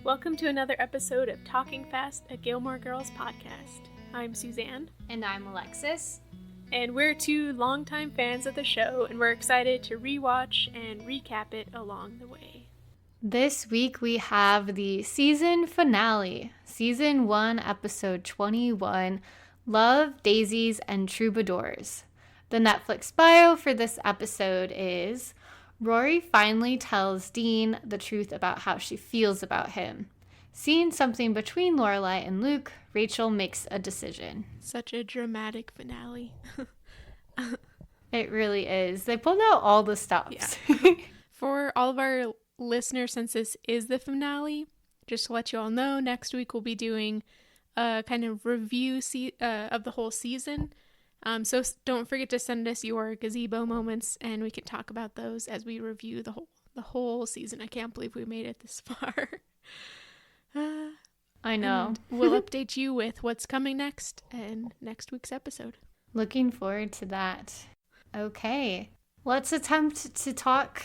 Welcome to another episode of Talking Fast, a Gilmore Girls podcast. I'm Suzanne. And I'm Alexis. And we're two longtime fans of the show, and we're excited to rewatch and recap it along the way. This week we have the season finale, Season 1, Episode 21, Love, Daisies, and Troubadours. The Netflix bio for this episode is, Rory finally tells Dean the truth about how she feels about him. Seeing something between Lorelai and Luke, Rachel makes a decision. Such a dramatic finale. It really is. They pulled out all the stops. Yeah. For all of our listeners, since this is the finale, just to let you all know, next week we'll be doing a kind of review of the whole season. So don't forget to send us your Gazebo Moments, and we can talk about those as we review the whole season. I can't believe we made it this far. I know. And we'll update you with what's coming next in next week's episode. Looking forward to that. Okay, let's attempt to talk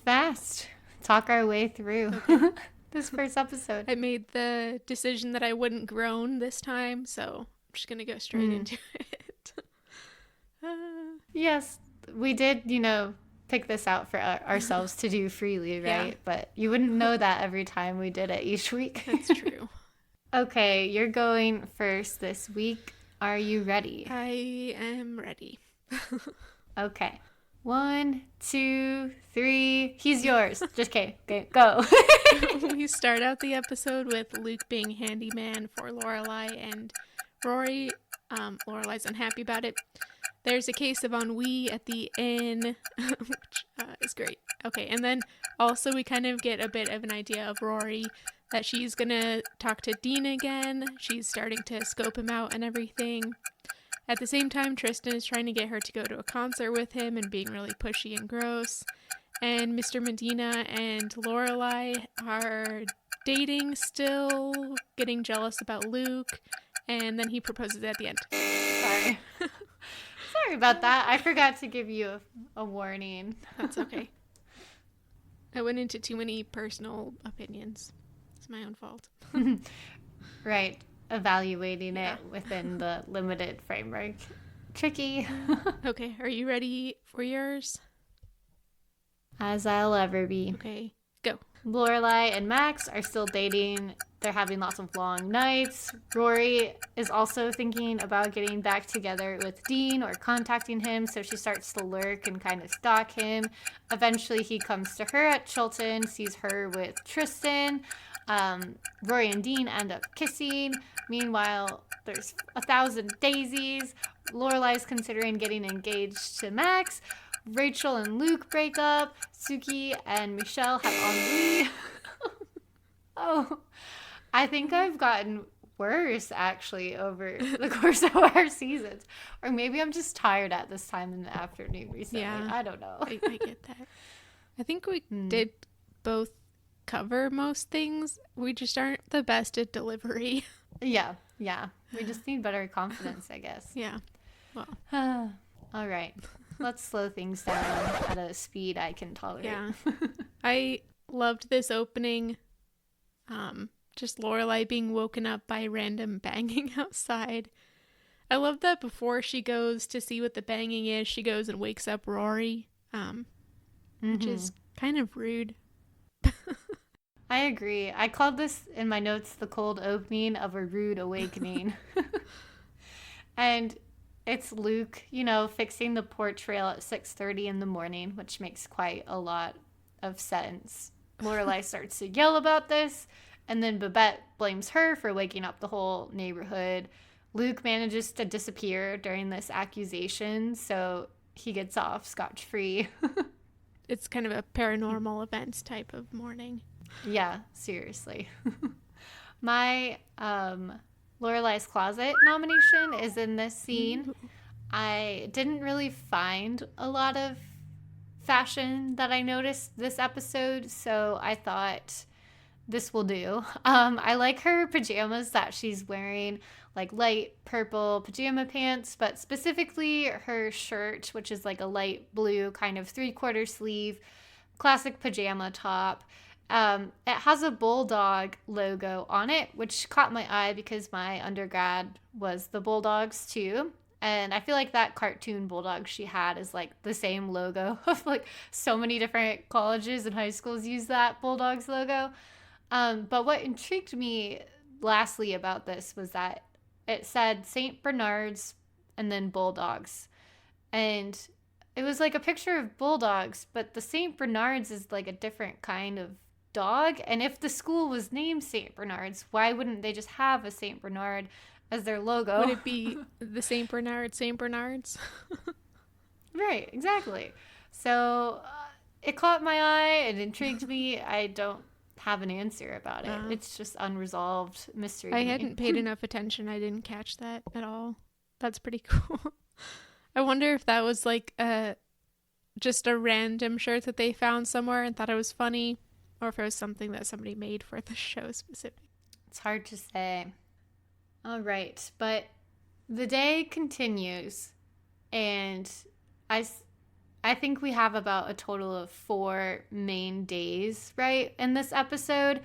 fast. Talk our way through this first episode. I made the decision that I wouldn't groan this time, so I'm just going to go straight into it. Yes, we did, pick this out for ourselves to do freely, right? Yeah. But you wouldn't know that every time we did it each week. That's true. Okay, you're going first this week. Are you ready? I am ready. Okay. 1, 2, 3. He's yours. Just okay, go. We start out the episode with Luke being handyman for Lorelai and Rory. Lorelai's unhappy about it. There's a case of ennui at the inn, which is great. Okay, and then also we kind of get a bit of an idea of Rory, that she's gonna talk to Dean again. She's starting to scope him out and everything. At the same time, Tristan is trying to get her to go to a concert with him and being really pushy and gross. And Mr. Medina and Lorelai are dating still, getting jealous about Luke, and then he proposes at the end. Sorry. Sorry about that. I forgot to give you a warning. That's okay. I went into too many personal opinions. It's my own fault. Right. Evaluating it within the limited framework. Tricky. Okay. Are you ready for yours? As I'll ever be. Okay. Go. Lorelai and Max are still dating. They're having lots of long nights. Rory is also thinking about getting back together with Dean or contacting him, so she starts to lurk and kind of stalk him. Eventually, he comes to her at Chilton, sees her with Tristan. Rory and Dean end up kissing. Meanwhile, there's 1,000 daisies. Lorelai's considering getting engaged to Max. Rachel and Luke break up. Suki and Michelle have ennui. Oh, I think I've gotten worse, actually, over the course of our seasons. Or maybe I'm just tired at this time in the afternoon recently. Yeah, I don't know. I get that. I think we did both cover most things. We just aren't the best at delivery. Yeah. We just need better confidence, I guess. Yeah. Well. All right. Let's slow things down at a speed I can tolerate. Yeah. I loved this opening. Just Lorelai being woken up by random banging outside. I love that before she goes to see what the banging is, she goes and wakes up Rory, which is kind of rude. I agree. I called this in my notes the cold opening of a rude awakening. And it's Luke, fixing the porch rail at 6:30 in the morning, which makes quite a lot of sense. Lorelai starts to yell about this, and then Babette blames her for waking up the whole neighborhood. Luke manages to disappear during this accusation, so he gets off scotch-free. It's kind of a paranormal events type of morning. Yeah, seriously. My Lorelai's Closet nomination is in this scene. Ooh. I didn't really find a lot of fashion that I noticed this episode, so I thought this will do. I like her pajamas that she's wearing, like light purple pajama pants, but specifically her shirt, which is like a light blue kind of 3/4 sleeve classic pajama top. It has a bulldog logo on it, which caught my eye because my undergrad was the Bulldogs too. And I feel like that cartoon bulldog she had is like the same logo of like so many different colleges and high schools use that Bulldogs logo. But what intrigued me lastly about this was that it said St. Bernards and then Bulldogs. And it was like a picture of bulldogs, but the St. Bernards is like a different kind of dog. And if the school was named St. Bernards, why wouldn't they just have a St. Bernard as their logo? Would it be the St. Bernards? Right, exactly. So it caught my eye. It intrigued me. I don't have an answer about it. It's just unresolved mystery. I hadn't paid enough attention. I didn't catch that at all. That's pretty cool. I wonder if that was like just a random shirt that they found somewhere and thought it was funny, or if it was something that somebody made for the show specifically. It's hard to say. All right, but the day continues, and I think we have about a total of 4 main days, right, in this episode.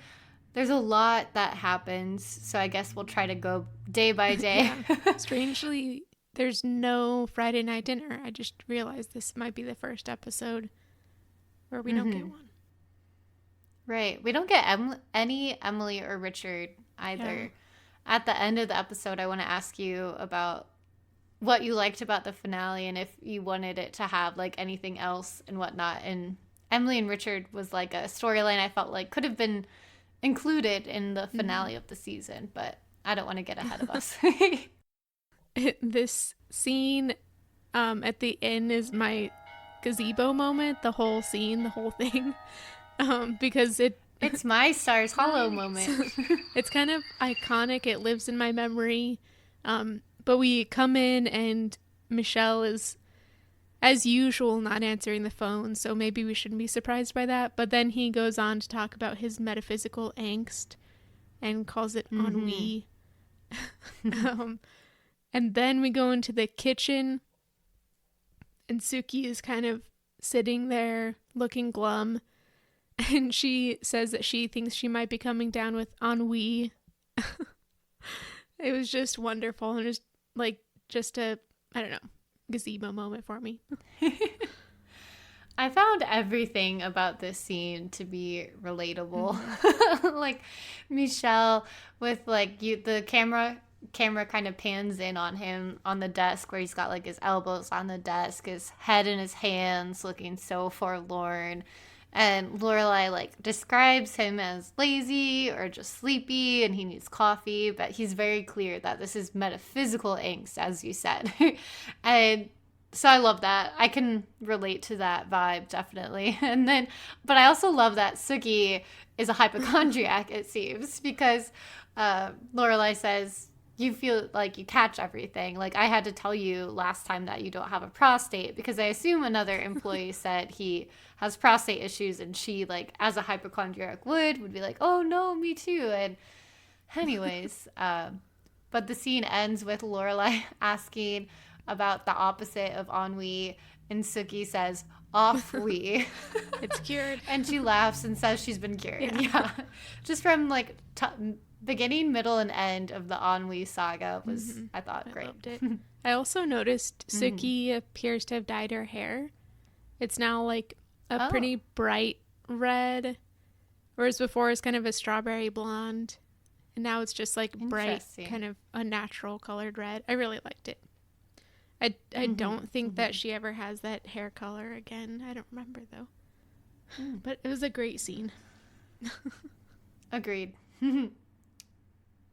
There's a lot that happens, so I guess we'll try to go day by day. Yeah. Strangely, there's no Friday night dinner. I just realized this might be the first episode where we don't get one. Right. We don't get any Emily or Richard either. Yeah. At the end of the episode, I want to ask you about what you liked about the finale and if you wanted it to have like anything else and whatnot. And Emily and Richard was like a storyline I felt like could have been included in the finale of the season, but I don't want to get ahead of us. This scene at the end is my gazebo moment, the whole scene, the whole thing, because it's my Stars Hollow moment. It's kind of iconic. It lives in my memory. But we come in and Michelle is, as usual, not answering the phone, so maybe we shouldn't be surprised by that. But then he goes on to talk about his metaphysical angst and calls it ennui. And then we go into the kitchen, and Suki is kind of sitting there looking glum, and she says that she thinks she might be coming down with ennui. It was just wonderful, and just a, I don't know, gazebo moment for me. I found everything about this scene to be relatable. Like Michelle with like the camera kind of pans in on him on the desk where he's got like his elbows on the desk, his head in his hands, looking so forlorn. And Lorelai like describes him as lazy or just sleepy and he needs coffee, but he's very clear that this is metaphysical angst, as you said. And so I love that. I can relate to that vibe, definitely. But I also love that Suki is a hypochondriac, it seems, because Lorelai says, you feel like you catch everything. Like, I had to tell you last time that you don't have a prostate, because I assume another employee said he has prostate issues, and she, like, as a hypochondriac would be like, oh, no, me too. And anyways, but the scene ends with Lorelai asking about the opposite of ennui, and Suki says, off we. It's cured. And she laughs and says she's been cured. Yeah. Just from, like, beginning, middle, and end of the ennui saga was, I thought, great. I loved it. I also noticed Suki appears to have dyed her hair. It's now like a pretty bright red, whereas before it's kind of a strawberry blonde, and now it's just like bright, kind of a natural colored red. I really liked it. I don't think that she ever has that hair color again. I don't remember though. But it was a great scene. Agreed.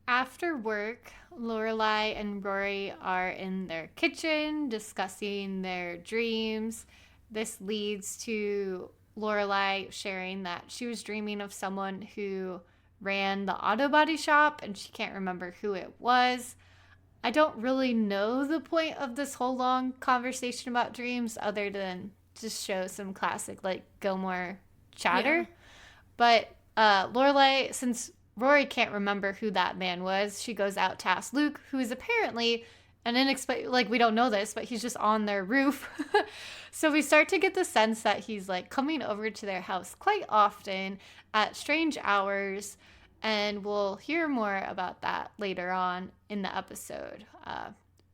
After work, Lorelai and Rory are in their kitchen discussing their dreams. This leads to Lorelai sharing that she was dreaming of someone who ran the auto body shop and she can't remember who it was. I don't really know the point of this whole long conversation about dreams other than just show some classic like Gilmore chatter. Yeah. But Lorelai, since Rory can't remember who that man was, she goes out to ask Luke, who is apparently And like, we don't know this, but he's just on their roof. So we start to get the sense that he's like coming over to their house quite often at strange hours. And we'll hear more about that later on in the episode.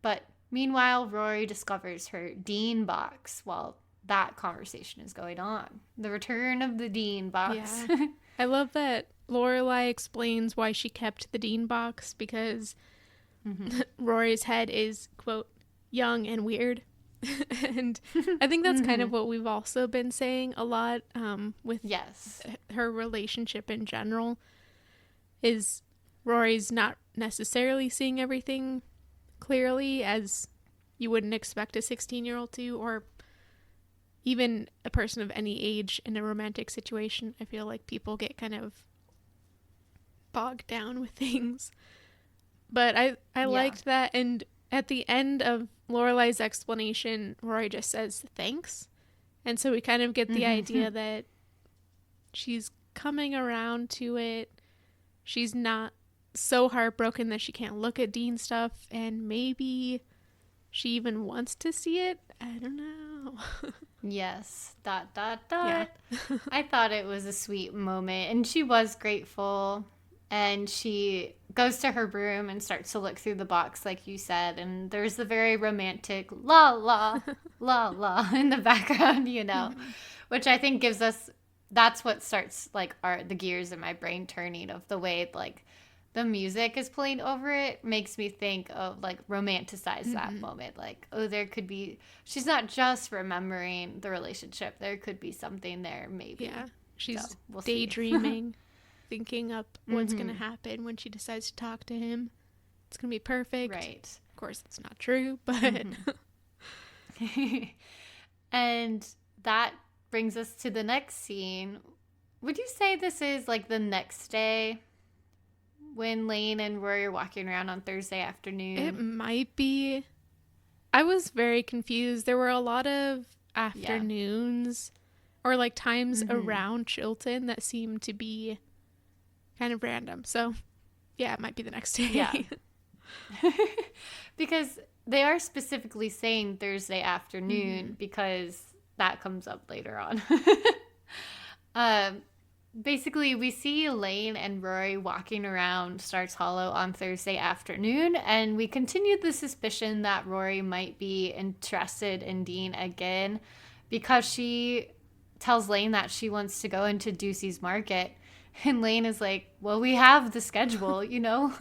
But meanwhile, Rory discovers her Dean box while that conversation is going on. The return of the Dean box. Yeah. I love that Lorelai explains why she kept the Dean box, because Rory's head is, quote, young and weird. And I think that's kind of what we've also been saying a lot with her relationship in general, is Rory's not necessarily seeing everything clearly as you wouldn't expect a 16-year-old to, or even a person of any age in a romantic situation. I feel like people get kind of bogged down with things. But I liked that. And at the end of Lorelai's explanation, Rory just says thanks. And so we kind of get the idea that she's coming around to it. She's not so heartbroken that she can't look at Dean stuff. And maybe she even wants to see it. I don't know. Yes. ... Yeah. I thought it was a sweet moment. And she was grateful. And she goes to her room and starts to look through the box, like you said. And there's the very romantic la la, la la in the background, you know, which I think gives us, that's what starts like the gears in my brain turning, of the way like the music is playing over it makes me think of like romanticize that moment. Like, oh, there could be, she's not just remembering the relationship. There could be something there, maybe. Yeah. She's we'll daydreaming. Thinking up what's going to happen when she decides to talk to him. It's going to be perfect. Right. Of course, it's not true, but... And that brings us to the next scene. Would you say this is like the next day when Lane and Rory are walking around on Thursday afternoon? It might be. I was very confused. There were a lot of afternoons or like times around Chilton that seemed to be kind of random. So, yeah, it might be the next day. Yeah. Because they are specifically saying Thursday afternoon because that comes up later on. Basically, we see Lane and Rory walking around Stars Hollow on Thursday afternoon, and we continued the suspicion that Rory might be interested in Dean again because she tells Lane that she wants to go into Ducey's Market. And Lane is like, well, we have the schedule, you know?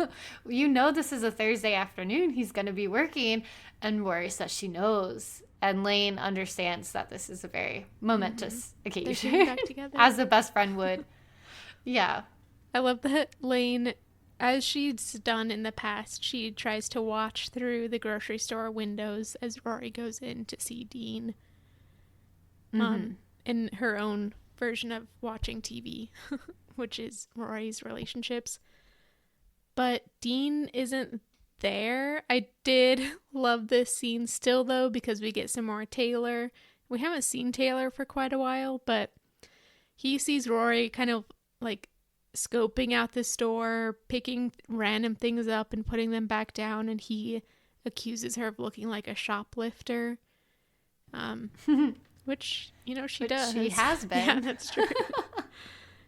This is a Thursday afternoon. He's going to be working. And Rory says she knows. And Lane understands that this is a very momentous occasion. They're back together. As the best friend would. Yeah. I love that Lane, as she's done in the past, she tries to watch through the grocery store windows as Rory goes in to see Dean. In her own version of watching TV. Which is Rory's relationships. But Dean isn't there. I did love this scene still, though, because we get some more Taylor. We haven't seen Taylor for quite a while, but he sees Rory kind of like scoping out the store, picking random things up and putting them back down, and he accuses her of looking like a shoplifter. Which, she does. She has been. Yeah, that's true.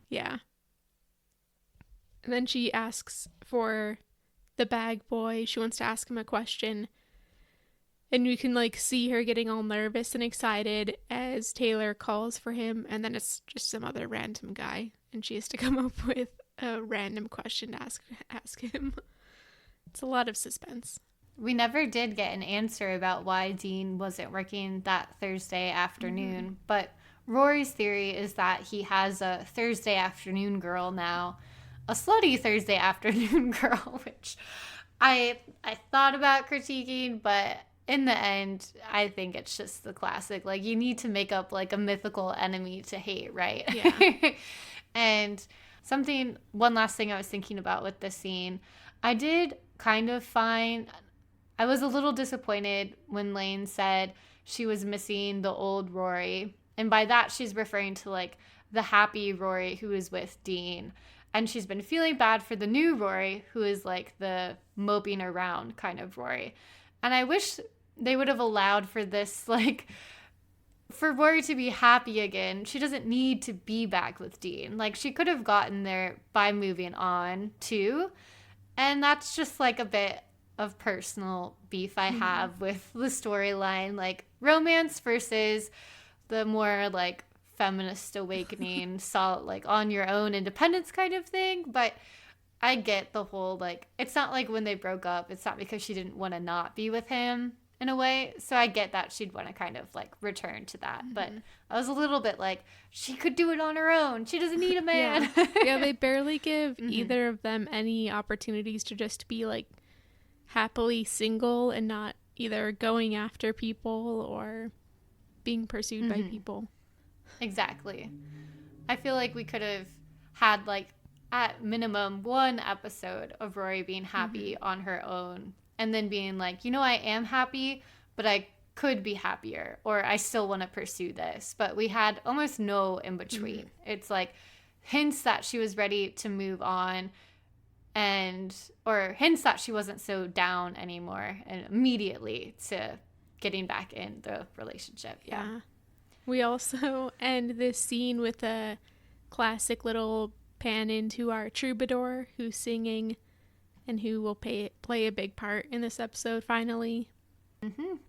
Yeah. And then she asks for the bag boy. She wants to ask him a question. And you can see her getting all nervous and excited as Taylor calls for him. And then it's just some other random guy. And she has to come up with a random question to ask him. It's a lot of suspense. We never did get an answer about why Dean wasn't working that Thursday afternoon. But Rory's theory is that he has a Thursday afternoon girl now. A slutty Thursday afternoon girl, which I thought about critiquing, but in the end, I think it's just the classic. Like, you need to make up a mythical enemy to hate, right? Yeah. And one last thing I was thinking about with this scene, I did kind of find, I was a little disappointed when Lane said she was missing the old Rory. And by that, she's referring to the happy Rory who is with Dean. And she's been feeling bad for the new Rory, who is the moping around kind of Rory. And I wish they would have allowed for this, like, for Rory to be happy again. She doesn't need to be back with Dean. Like, she could have gotten there by moving on too. And that's just like a bit of personal beef I have with the storyline, like romance versus the more like feminist awakening, solid, like on your own independence kind of thing. But I get the whole, like, it's not like when they broke up, it's not because she didn't want to not be with him in a way. So I get that she'd want to kind of like return to that. But I was a little bit like, she could do it on her own. She doesn't need a man. Yeah, they barely give either of them any opportunities to just be like happily single and not either going after people or being pursued by people. Exactly. I feel like we could have had like at minimum one episode of Rory being happy on her own and then being like, you know, I am happy, but I could be happier, or I still want to pursue this. But we had almost no in between. It's like hints that she was ready to move on, and or hints that she wasn't so down anymore, and immediately to getting back in the relationship. Yeah. We also end this scene with a classic little pan into our troubadour who's singing and who will play a big part in this episode finally.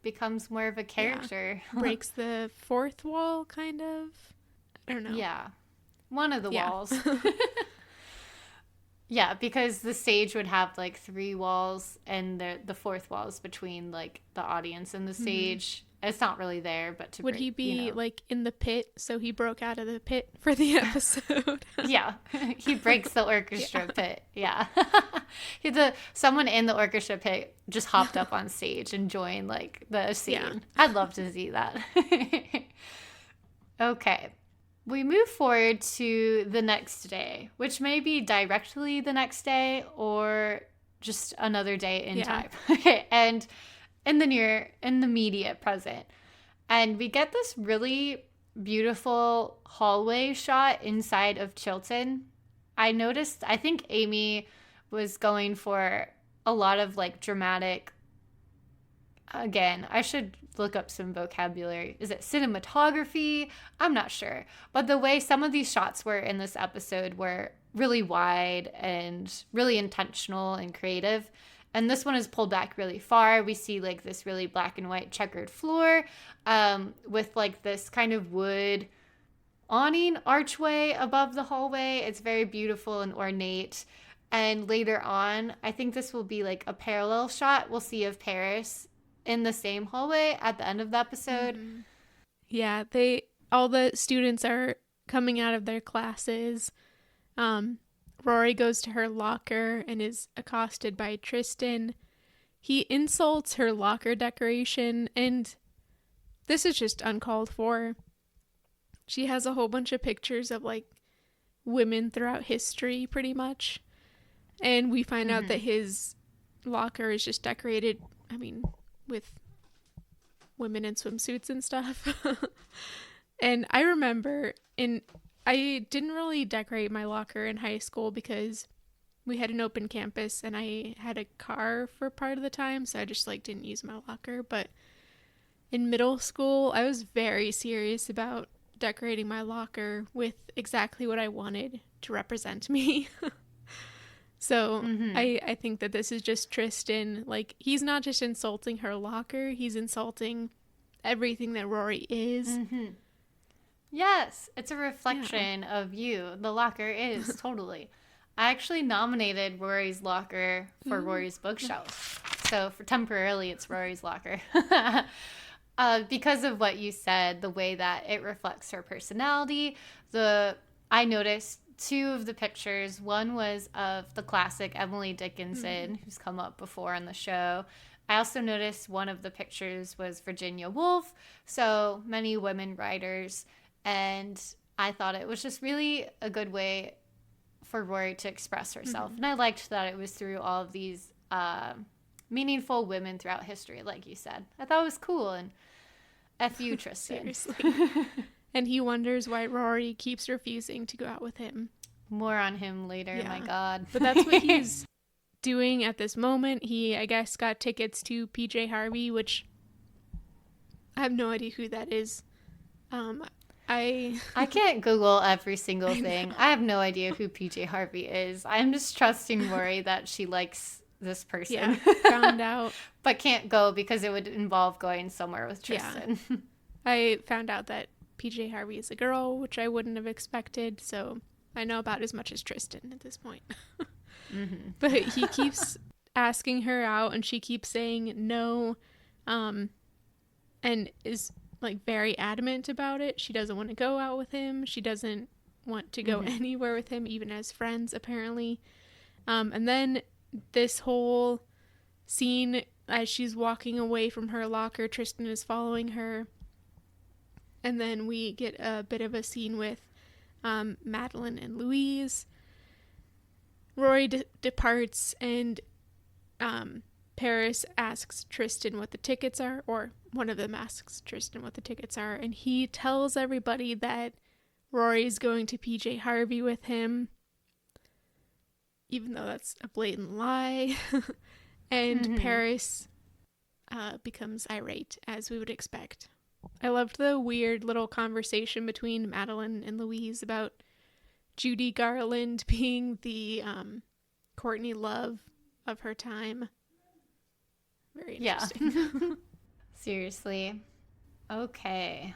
Becomes more of a character. Yeah. Breaks the fourth wall, kind of. I don't know. Yeah. One of the walls. Yeah, because the stage would have like 3 walls, and the fourth wall is between like the audience and the stage. It's not really there, but to would he be like in the pit? So he broke out of the pit for the episode. Yeah, he breaks the orchestra pit. Yeah, someone in the orchestra pit just hopped up on stage and joined like the scene. Yeah. I'd love to see that. Okay. We move forward to the next day, which may be directly the next day or just another day in time. And in the immediate present. And we get this really beautiful hallway shot inside of Chilton. I think Amy was going for a lot of like dramatic, again, I should look up some vocabulary. Is it cinematography? I'm not sure. But the way some of these shots were in this episode were really wide and really intentional and creative. And this one is pulled back really far. We see like this really black and white checkered floor with like this kind of wood awning archway above the hallway. It's very beautiful and ornate. And later on, I think this will be like a parallel shot we'll see of Paris in the same hallway at the end of the episode. Yeah, all the students are coming out of their classes. Rory goes to her locker and is accosted by Tristan. He insults her locker decoration, and this is just uncalled for. She has a whole bunch of pictures of like women throughout history, pretty much. And we find out that his locker is just decorated, with women in swimsuits and stuff. And I remember I didn't really decorate my locker in high school because we had an open campus and I had a car for part of the time, so I just like didn't use my locker. But in middle school, I was very serious about decorating my locker with exactly what I wanted to represent me. So I think that this is just Tristan. Like, he's not just insulting her locker, he's insulting everything that Rory is. Yes, it's a reflection of you. The locker is, totally. I actually nominated Rory's locker for Rory's bookshelf. So for temporarily, it's Rory's locker. Because of what you said, the way that it reflects her personality. I noticed 2 of the pictures. One was of the classic Emily Dickinson, who's come up before on the show. I also noticed one of the pictures was Virginia Woolf. So many women writers. And I thought it was just really a good way for Rory to express herself. And I liked that it was through all of these meaningful women throughout history, like you said. I thought it was cool. And F you, Tristan. Seriously. And he wonders why Rory keeps refusing to go out with him. More on him later, my God. But that's what he's doing at this moment. He, I guess, got tickets to PJ Harvey, which I have no idea who that is. I can't Google every single thing. I have no idea who PJ Harvey is. I'm just trusting Rory that she likes this person. Yeah, found out. But can't go because it would involve going somewhere with Tristan. Yeah. I found out that PJ Harvey is a girl, which I wouldn't have expected, so I know about as much as Tristan at this point. But he keeps asking her out, and she keeps saying no, and is like very adamant about it. She doesn't want to go out with him. She doesn't want to go anywhere with him, even as friends, apparently. And then this whole scene, as she's walking away from her locker, Tristan is following her. And then we get a bit of a scene with Madeline and Louise. Rory departs, and Paris asks Tristan what the tickets are, or one of them asks Tristan what the tickets are, and he tells everybody that Rory's going to PJ Harvey with him, even though that's a blatant lie. And Paris becomes irate, as we would expect. I loved the weird little conversation between Madeline and Louise about Judy Garland being the Courtney Love of her time. Very interesting. Yeah. Seriously. Okay.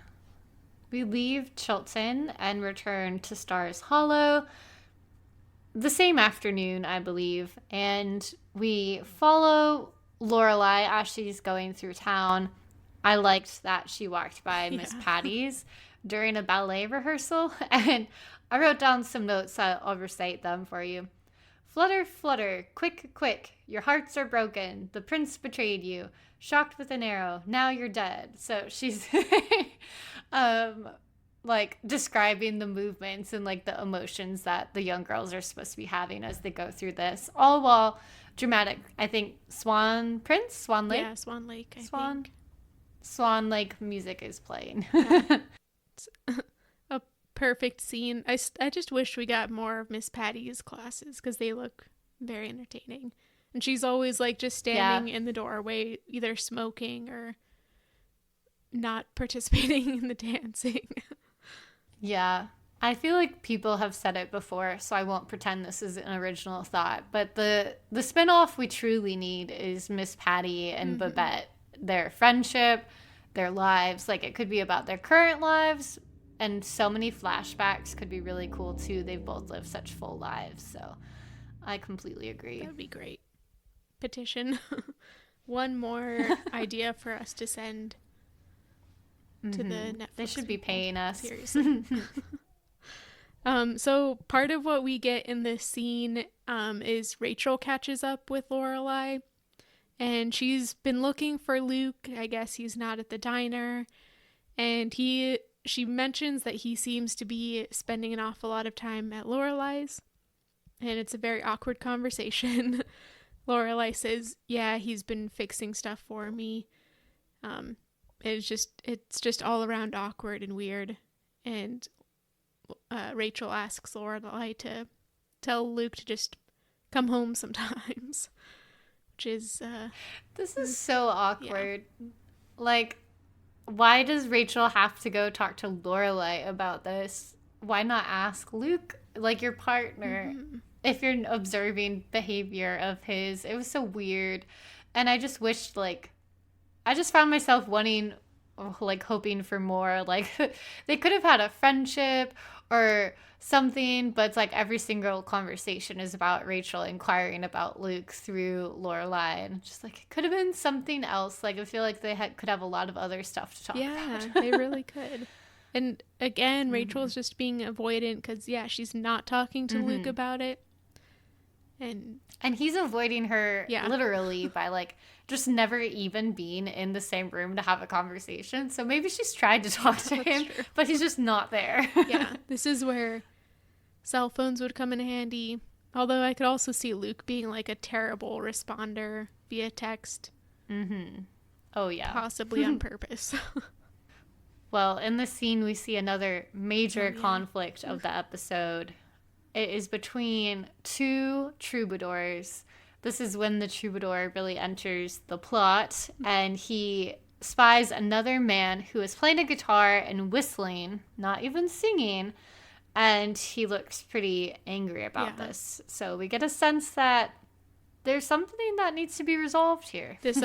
We leave Chilton and return to Stars Hollow the same afternoon, I believe, and we follow Lorelai as she's going through town. I liked that she walked by Miss Patty's during a ballet rehearsal, and I wrote down some notes. I'll recite them for you. Flutter, flutter, quick, quick, your hearts are broken. The prince betrayed you. Shocked with an arrow, now you're dead. So she's like describing the movements and like the emotions that the young girls are supposed to be having as they go through this, all while dramatic, I think, Swan Lake? Yeah, Swan Lake, I think. Swan Lake music is playing. Yeah. It's a perfect scene. I just wish we got more of Miss Patty's classes, because they look very entertaining. And she's always like just standing in the doorway, either smoking or not participating in the dancing. Yeah. I feel like people have said it before, so I won't pretend this is an original thought. But the spinoff we truly need is Miss Patty and Babette. Their friendship, their lives. Like, it could be about their current lives, and so many flashbacks could be really cool too. They've both lived such full lives, so I completely agree. That would be great. Petition. One more idea for us to send to the Netflix. They should be paying us. Seriously. So part of what we get in this scene is Rachel catches up with Lorelai, and she's been looking for Luke. I guess he's not at the diner, and she mentions that he seems to be spending an awful lot of time at Lorelai's, and it's a very awkward conversation. Lorelai says, yeah, he's been fixing stuff for me. It's just all around awkward and weird. And Rachel asks Lorelai to tell Luke to just come home sometimes, which is this is so awkward. Yeah. Like, why does Rachel have to go talk to Lorelai about this? Why not ask Luke, like your partner, if you're observing behavior of his? It was so weird. And I just wished, like, I just found myself wanting, like, hoping for more. Like, they could have had a friendship or something, but it's like every single conversation is about Rachel inquiring about Luke through Lorelai, and just like it could have been something else. Like, I feel like they could have a lot of other stuff to talk about. Yeah, they really could. And again, Rachel's just being avoidant because she's not talking to Luke about it, and he's avoiding her literally by like just never even being in the same room to have a conversation. So maybe she's tried to talk to him, but he's just not there. Yeah, this is where cell phones would come in handy. Although I could also see Luke being like a terrible responder via text. Oh, yeah. Possibly on purpose. Well, in this scene, we see another major conflict of the episode. It is between two troubadours. this is when the troubadour really enters the plot, and he spies another man who is playing a guitar and whistling, not even singing, and he looks pretty angry about this. So we get a sense that there's something that needs to be resolved here. This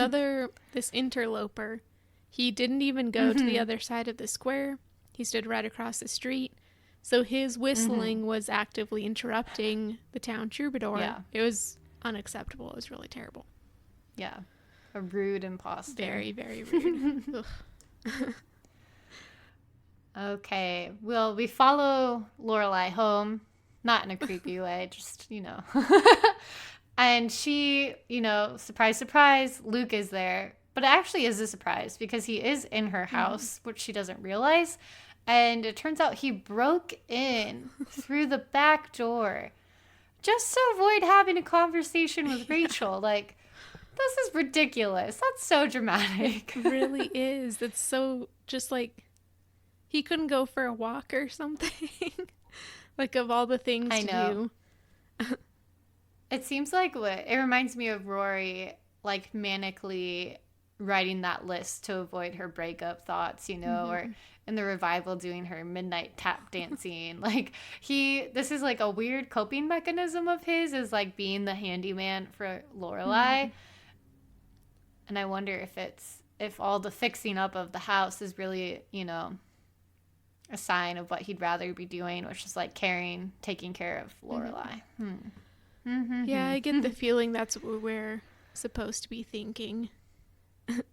interloper, he didn't even go to the other side of the square. He stood right across the street. So his whistling was actively interrupting the town troubadour. Yeah. It was unacceptable. It was really terrible. Yeah. A rude imposter. Very, very rude. Okay. Well, we follow Lorelai home. Not in a creepy way, just, And she, surprise, surprise, Luke is there. But it actually is a surprise because he is in her house, which she doesn't realize. And it turns out he broke in through the back door just to avoid having a conversation with Rachel. Like, this is ridiculous. That's so dramatic. It really is. That's so just like he couldn't go for a walk or something. Like, of all the things I know. to do. It seems like it reminds me of Rory, like, manically writing that list to avoid her breakup thoughts, or in the revival doing her midnight tap dancing. Like, this is like a weird coping mechanism of his, is like being the handyman for Lorelai. And I wonder if all the fixing up of the house is really, a sign of what he'd rather be doing, which is like taking care of Lorelai. Yeah, I get the feeling that's what we're supposed to be thinking.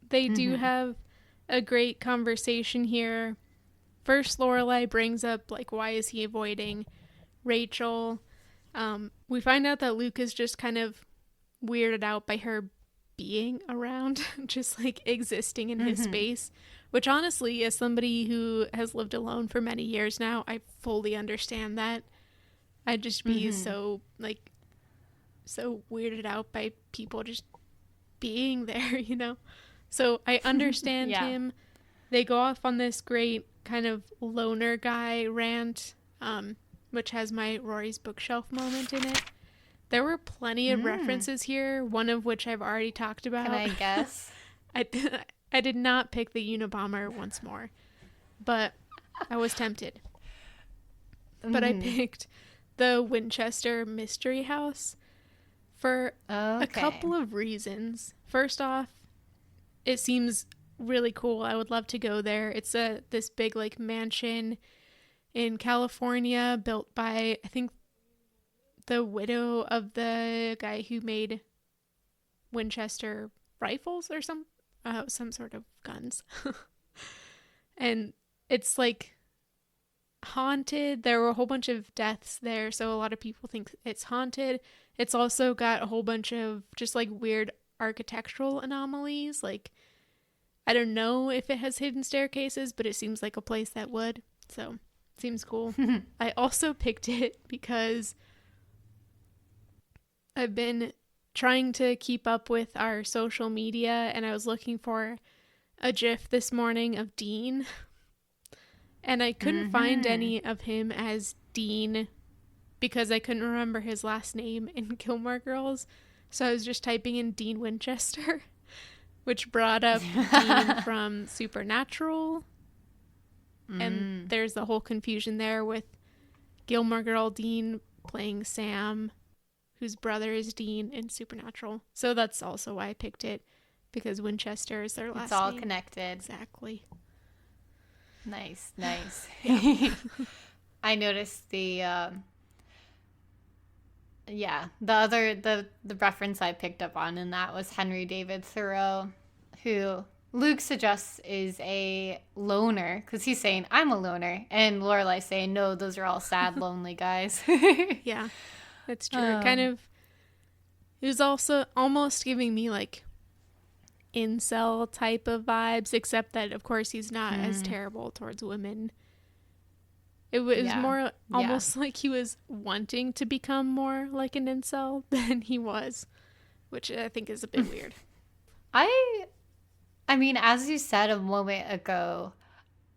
They do have a great conversation here. First, Lorelai brings up, like, why is he avoiding Rachel? We find out that Luke is just kind of weirded out by her being around, just, like, existing in his space. Which, honestly, as somebody who has lived alone for many years now, I fully understand that. I'd just be so weirded out by people just being there, So I understand him. They go off on this great kind of loner guy rant, which has my Rory's bookshelf moment in it. There were plenty of references here, one of which I've already talked about. Can I guess? I did not pick the Unabomber once more, but I was tempted. But I picked the Winchester Mystery House for a couple of reasons. First off, it seems really cool. I would love to go there. It's this big, like, mansion in California built by, I think, the widow of the guy who made Winchester rifles or some sort of guns. And it's, like, haunted. There were a whole bunch of deaths there, so a lot of people think it's haunted. It's also got a whole bunch of just, like, weird architectural anomalies. Like, I don't know if it has hidden staircases, but it seems like a place that would. So, it seems cool. I also picked it because I've been trying to keep up with our social media, and I was looking for a GIF this morning of Dean, and I couldn't find any of him as Dean because I couldn't remember his last name in Gilmore Girls. So I was just typing in Dean Winchester, which brought up Dean from Supernatural. And there's the whole confusion there with Gilmore Girl Dean playing Sam, whose brother is Dean in Supernatural. So that's also why I picked it, because Winchester is their last name. It's all connected. Exactly. Nice. I noticed the reference I picked up on, and that was Henry David Thoreau, who Luke suggests is a loner, because he's saying, I'm a loner, and Lorelai's saying, no, those are all sad, lonely guys. Yeah, that's true. It was also almost giving me, like, incel type of vibes, except that, of course, he's not as terrible towards women. It was more almost like he was wanting to become more like an incel than he was, which I think is a bit weird. I mean, as you said a moment ago,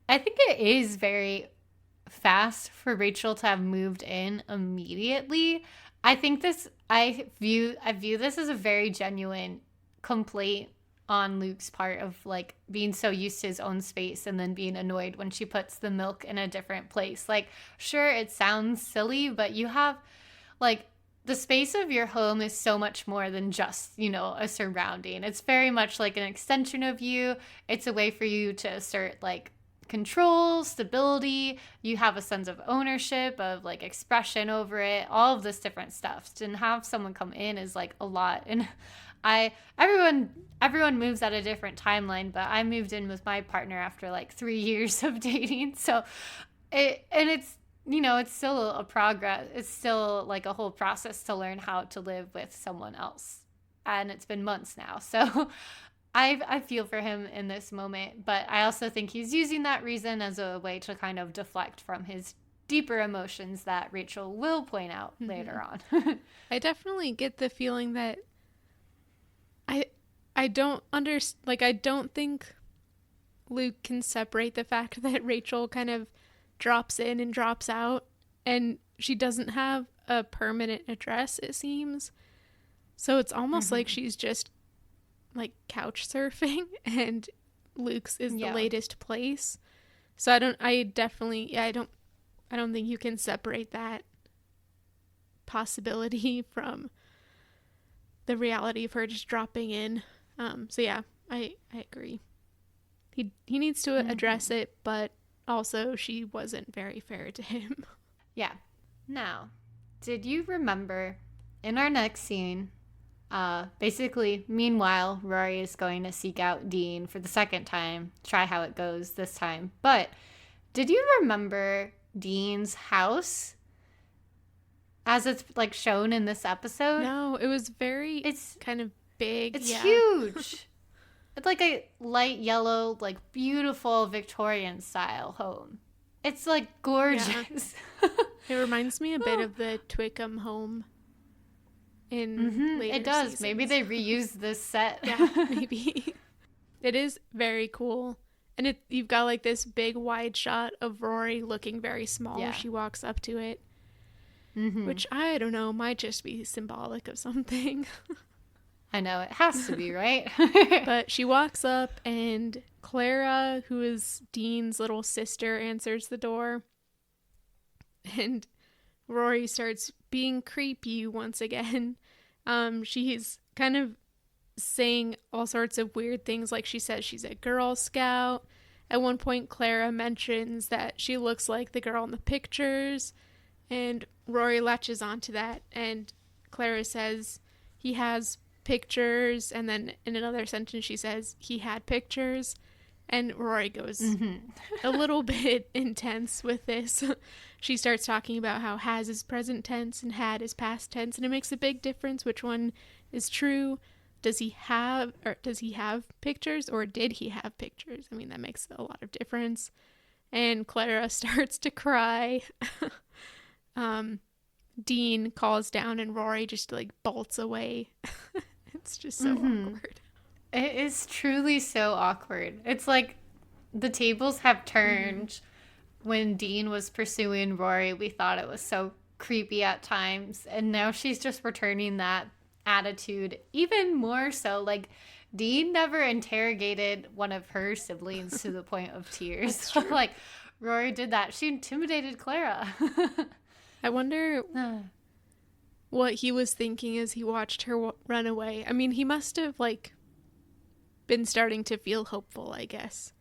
I think it is very fast for Rachel to have moved in immediately. I think this I view this as a very genuine complaint on Luke's part of like being so used to his own space and then being annoyed when she puts the milk in a different place. Like, sure, it sounds silly, but you have like the space of your home is so much more than just, a surrounding. It's very much like an extension of you. It's a way for you to assert like control, stability. You have a sense of ownership, of like expression over it, all of this different stuff. To have someone come in is like a lot. And everyone moves at a different timeline, but I moved in with my partner after like 3 years of dating. So it's it's still a progress. It's still like a whole process to learn how to live with someone else. And it's been months now. So I feel for him in this moment, but I also think he's using that reason as a way to kind of deflect from his deeper emotions that Rachel will point out later on. I definitely get the feeling that I don't I don't think Luke can separate the fact that Rachel kind of drops in and drops out, and she doesn't have a permanent address, it seems. So it's almost like she's just like couch surfing and Luke's is the latest place. So I don't think you can separate that possibility from the reality of her just dropping in. So yeah, I agree. He needs to address it, but also she wasn't very fair to him. Yeah. Now, did you remember in our next scene, basically, meanwhile, Rory is going to seek out Dean for the second time, try how it goes this time. But did you remember Dean's house as it's like shown in this episode? No, it's kind of big. It's huge. It's like a light yellow, like beautiful Victorian style home. It's like gorgeous. Yeah. It reminds me a bit of the Twickham home in later It does. seasons. Maybe they reused this set. Yeah, maybe. It is very cool. And you've got like this big wide shot of Rory looking very small as she walks up to it. Which, I don't know, might just be symbolic of something. I know, it has to be, right? But she walks up and Clara, who is Dean's little sister, answers the door. And Rory starts being creepy once again. She's kind of saying all sorts of weird things, like she says she's a Girl Scout. At one point, Clara mentions that she looks like the girl in the pictures, and Rory latches onto that, and Clara says he has pictures, and then in another sentence she says he had pictures, and Rory goes a little bit intense with this. She starts talking about how has is present tense and had is past tense, and it makes a big difference which one is true. Does he have pictures, or did he have pictures? I mean, that makes a lot of difference. And Clara starts to cry. Dean calls down and Rory just like bolts away. It's just so awkward. It is truly so awkward. It's like the tables have turned. When Dean was pursuing Rory, we thought it was so creepy at times, and now she's just returning that attitude even more so. Like, Dean never interrogated one of her siblings to the point of tears. Like, Rory did that. She intimidated Clara. I wonder what he was thinking as he watched her run away. I mean, he must have like been starting to feel hopeful, I guess.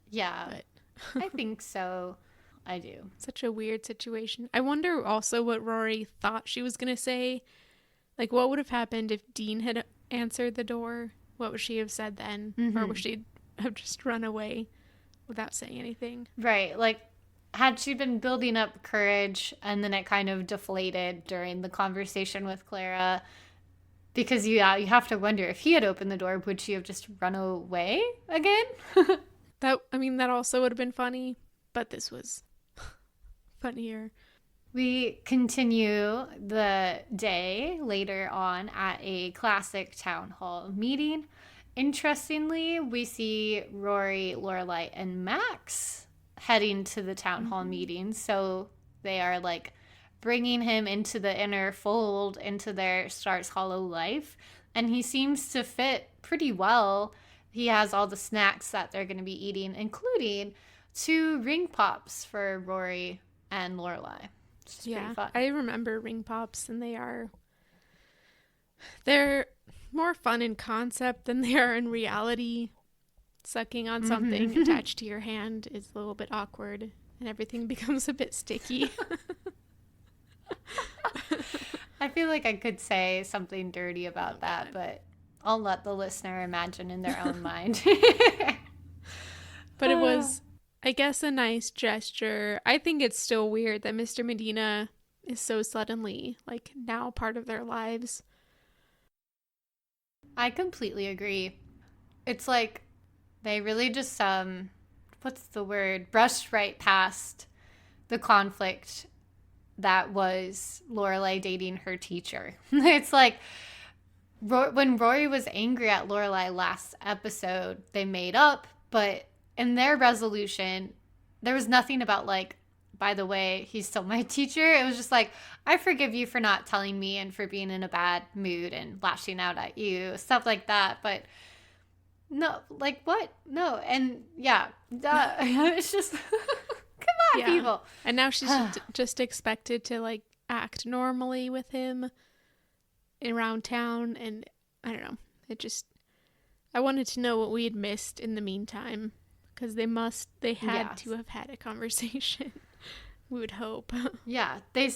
Yeah, but I think so. I do. Such a weird situation. I wonder also what Rory thought she was going to say. Like, what would have happened if Dean had answered the door? What would she have said then? Or would she have just run away without saying anything? Right. Like, had she been building up courage and then it kind of deflated during the conversation with Clara? Because you have to wonder, if he had opened the door, would she have just run away again? That also would have been funny, but this was funnier. We continue the day later on at a classic town hall meeting. Interestingly, we see Rory, Lorelai, and Max heading to the town hall meeting. So they are like bringing him into the inner fold, into their Stars Hollow life. And he seems to fit pretty well. He has all the snacks that they're going to be eating, including 2 ring pops for Rory and Lorelai. Which is pretty fun. I remember ring pops, and they're more fun in concept than they are in reality. Sucking on something attached to your hand is a little bit awkward, and everything becomes a bit sticky. I feel like I could say something dirty about that, but I'll let the listener imagine in their own mind. But it was, I guess, a nice gesture. I think it's still weird that Mr. Medina is so suddenly, like, now part of their lives. I completely agree. It's like they really just, what's the word? Brushed right past the conflict that was Lorelai dating her teacher. It's like when Rory was angry at Lorelai last episode, they made up, but in their resolution, there was nothing about like, by the way, he's still my teacher. It was just like, I forgive you for not telling me and for being in a bad mood and lashing out at you, stuff like that. But no, like what? No. And yeah, it's just, come on, people. And now she's just expected to like act normally with him around town. And I don't know. I wanted to know what we had missed in the meantime, because they had to have had a conversation. We would hope. Yeah, they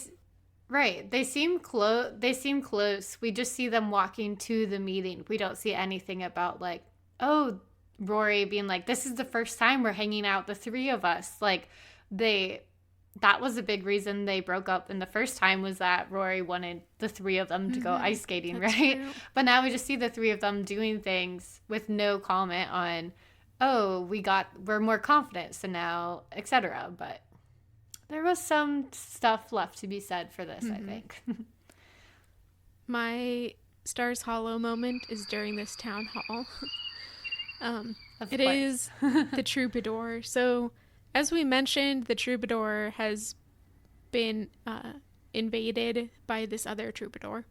seem close. We just see them walking to the meeting. We don't see anything about like, oh, Rory being like, this is the first time we're hanging out, the 3 of us. Like that was a big reason they broke up. And the first time was that Rory wanted the 3 of them to go ice skating, right? True. But now we just see the 3 of them doing things with no comment on, oh, we're more confident, so now, etc. But there was some stuff left to be said for this, I think. My Stars Hollow moment is during this town hall. It is the Troubadour. So, as we mentioned, the Troubadour has been invaded by this other Troubadour.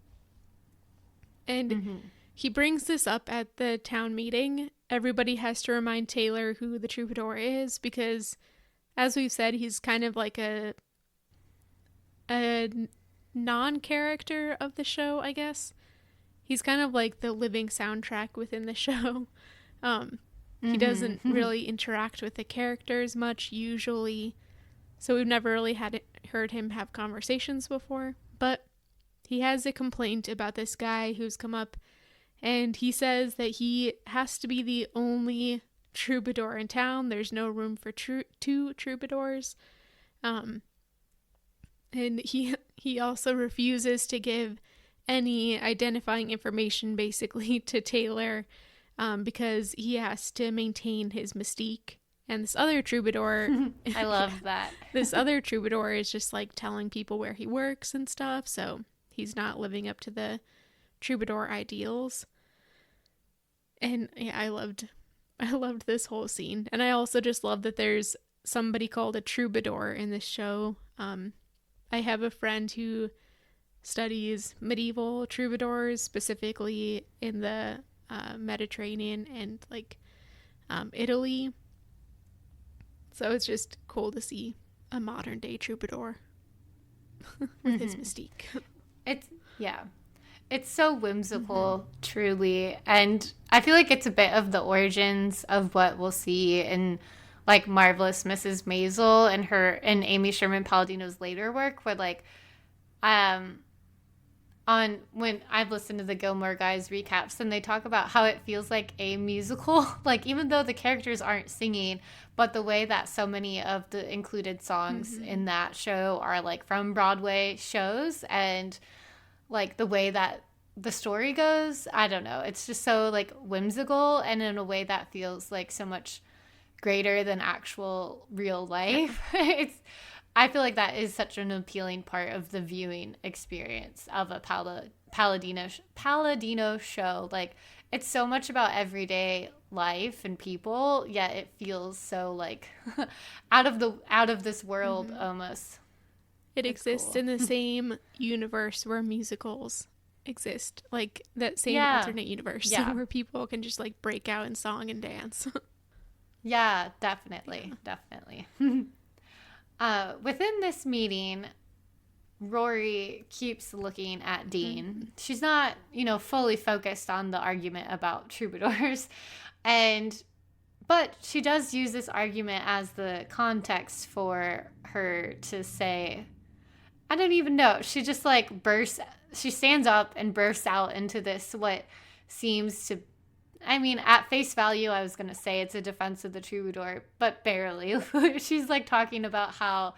And he brings this up at the town meeting. Everybody has to remind Taylor who the Troubadour is, because, as we've said, he's kind of like a non-character of the show, I guess. He's kind of like the living soundtrack within the show. He doesn't really interact with the characters much, usually. So we've never really heard him have conversations before. But he has a complaint about this guy who's come up, and he says that he has to be the only troubadour in town. There's no room for 2 troubadours. And he also refuses to give any identifying information, basically, to Taylor, because he has to maintain his mystique. And this other troubadour... I love that. This other troubadour is just, like, telling people where he works and stuff, so he's not living up to the troubadour ideals. And yeah, I loved this whole scene. And I also just love that there's somebody called a troubadour in this show. I have a friend who studies medieval troubadours, specifically in the Mediterranean and like Italy. So it's just cool to see a modern day troubadour with his mystique. It's so whimsical, truly. And I feel like it's a bit of the origins of what we'll see in like Marvelous Mrs. Maisel and Amy Sherman Palladino's later work, where like when I've listened to the Gilmore Guys recaps, and they talk about how it feels like a musical, like even though the characters aren't singing, but the way that so many of the included songs in that show are like from Broadway shows, and like the way that the story goes, I don't know, it's just so like whimsical, and in a way that feels like so much greater than actual real life. I feel like that is such an appealing part of the viewing experience of a Palladino show. Like, it's so much about everyday life and people, yet it feels so like out of this world almost. It That's exists cool. in the same universe where musicals exist. Like that same Yeah. alternate universe Yeah. where people can just like break out in song and dance. Yeah, definitely. Yeah. Definitely. Within this meeting, Rory keeps looking at Dean. She's not, fully focused on the argument about troubadours. And but she does use this argument as the context for her to say, I don't even know. She just like she stands up and bursts out into this, what seems to, I mean, at face value, I was going to say it's a defense of the troubadour, but barely. She's like talking about how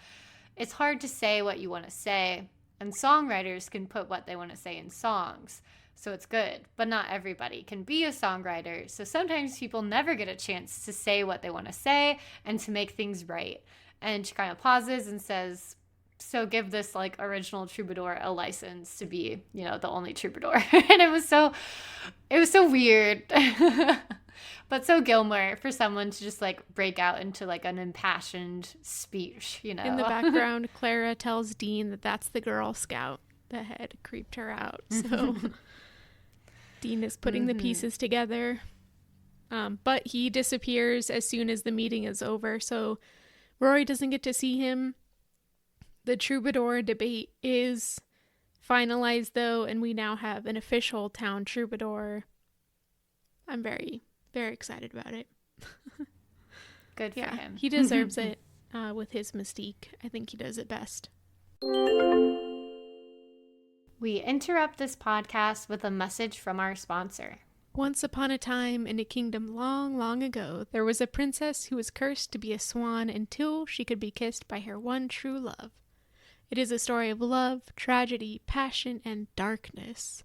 it's hard to say what you want to say, and songwriters can put what they want to say in songs. So it's good, but not everybody can be a songwriter. So sometimes people never get a chance to say what they want to say and to make things right. And she kind of pauses and says, so give this like original troubadour a license to be, the only troubadour. And it was so weird. But so Gilmore for someone to just like break out into like an impassioned speech, In the background, Clara tells Dean that that's the Girl Scout that had creeped her out. So Dean is putting the pieces together. But he disappears as soon as the meeting is over. So Rory doesn't get to see him. The troubadour debate is finalized, though, and we now have an official town troubadour. I'm very, very excited about it. Good for him. He deserves it with his mystique. I think he does it best. We interrupt this podcast with a message from our sponsor. Once upon a time, in a kingdom long, long ago, there was a princess who was cursed to be a swan until she could be kissed by her one true love. It is a story of love, tragedy, passion, and darkness.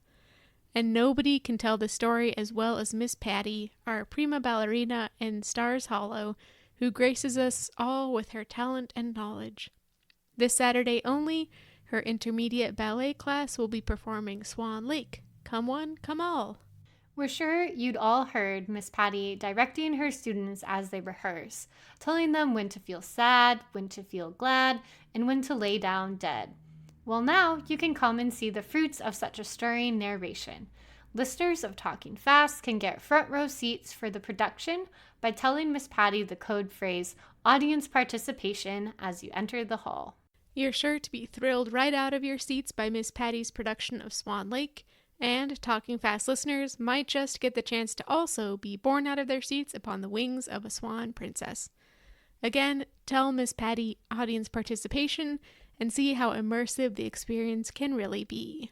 And nobody can tell the story as well as Miss Patty, our prima ballerina in Stars Hollow, who graces us all with her talent and knowledge. This Saturday only, her intermediate ballet class will be performing Swan Lake. Come one, come all. We're sure you'd all heard Miss Patty directing her students as they rehearse, telling them when to feel sad, when to feel glad, and when to lay down dead. Well, now you can come and see the fruits of such a stirring narration. Listeners of Talking Fast can get front row seats for the production by telling Miss Patty the code phrase, audience participation, as you enter the hall. You're sure to be thrilled right out of your seats by Miss Patty's production of Swan Lake, and Talking Fast listeners might just get the chance to also be borne out of their seats upon the wings of a swan princess. Again, tell Miss Patty audience participation and see how immersive the experience can really be.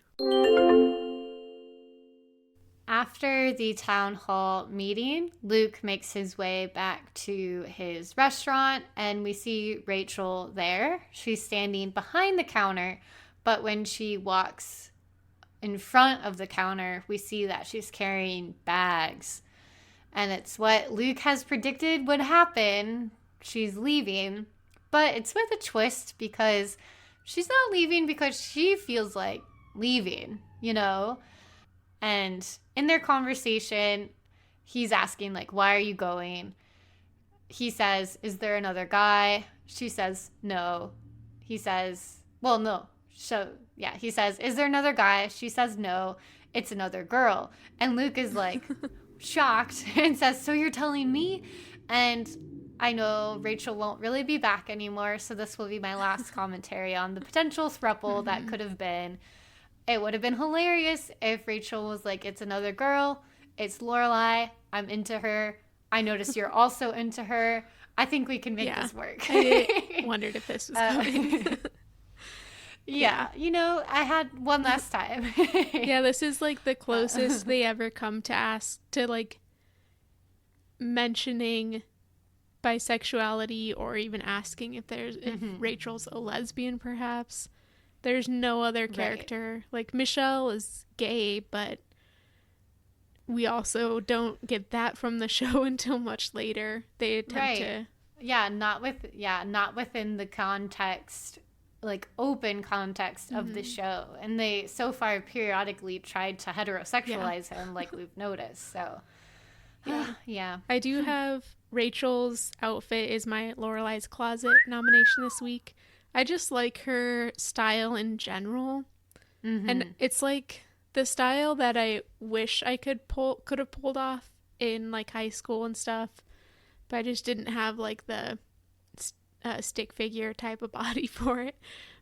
After the town hall meeting, Luke makes his way back to his restaurant, and we see Rachel there. She's standing behind the counter, but when she walks in front of the counter, we see that she's carrying bags. And it's what Luke has predicted would happen. She's leaving, but it's with a twist because she's not leaving because she feels like leaving, And in their conversation, he's asking, like, why are you going? He says, is there another guy? She says, no. He says, well, no. So, yeah, he says, is there another guy? She says, no. It's another girl. And Luke is, like, shocked and says, so you're telling me? And I know Rachel won't really be back anymore, so this will be my last commentary on the potential throuple that could have been. It would have been hilarious if Rachel was like, it's another girl, it's Lorelai, I'm into her, I notice you're also into her, I think we can make this work. I wondered if this was coming. Yeah, I had one last time. Yeah, this is like the closest they ever come to like mentioning bisexuality or even asking if Rachel's a lesbian, perhaps. There's no other character. Right. Like, Michelle is gay, but we also don't get that from the show until much later. They attempt to... Yeah, not within the context, like, open context of the show. And they, so far, periodically tried to heterosexualize him, like we've noticed, so... Yeah. I do have Rachel's outfit is my Lorelai's Closet nomination this week. I just like her style in general. And it's like the style that I wish I could have pulled off in like high school and stuff, but I just didn't have like the stick figure type of body for it.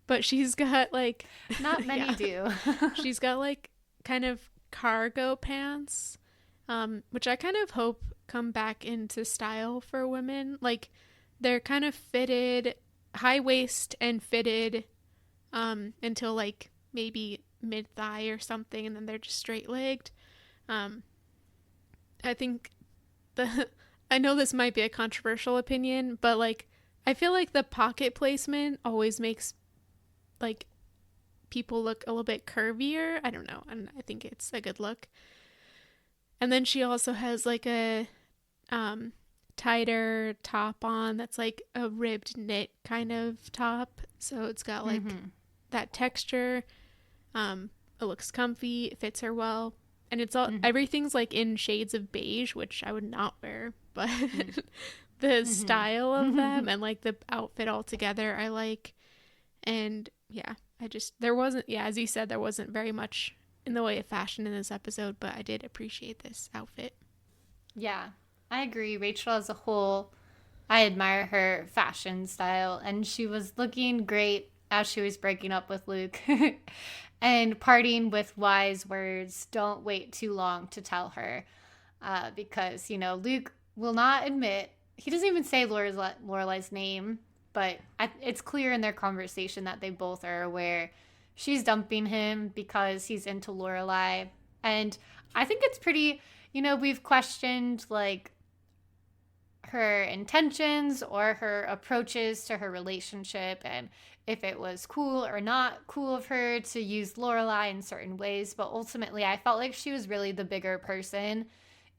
But she's got like Not many do. she's got like kind of cargo pants, which I kind of hope come back into style for women. Like they're kind of fitted, high waist and fitted until like maybe mid thigh or something, and then they're just straight legged. I think I know this might be a controversial opinion, but like I feel like the pocket placement always makes like people look a little bit curvier. I don't know, and I think it's a good look. And then she also has like a tighter top on that's like a ribbed knit kind of top, so it's got like that texture. It looks comfy, it fits her well, and it's all everything's like in shades of beige, which I would not wear, but the style of them and like the outfit altogether I like. And yeah, there wasn't, yeah, as you said, there wasn't very much in the way of fashion in this episode, but I did appreciate this outfit. Yeah, I agree. Rachel as a whole, I admire her fashion style, and she was looking great as she was breaking up with Luke and parting with wise words. Don't wait too long to tell her, because, you know, Luke will not admit, he doesn't even say Lorelai's name, but it's clear in their conversation that they both are aware she's dumping him because he's into Lorelai. And I think it's pretty, you know, we've questioned like her intentions or her approaches to her relationship and if it was cool or not cool of her to use Lorelai in certain ways. But ultimately, I felt like she was really the bigger person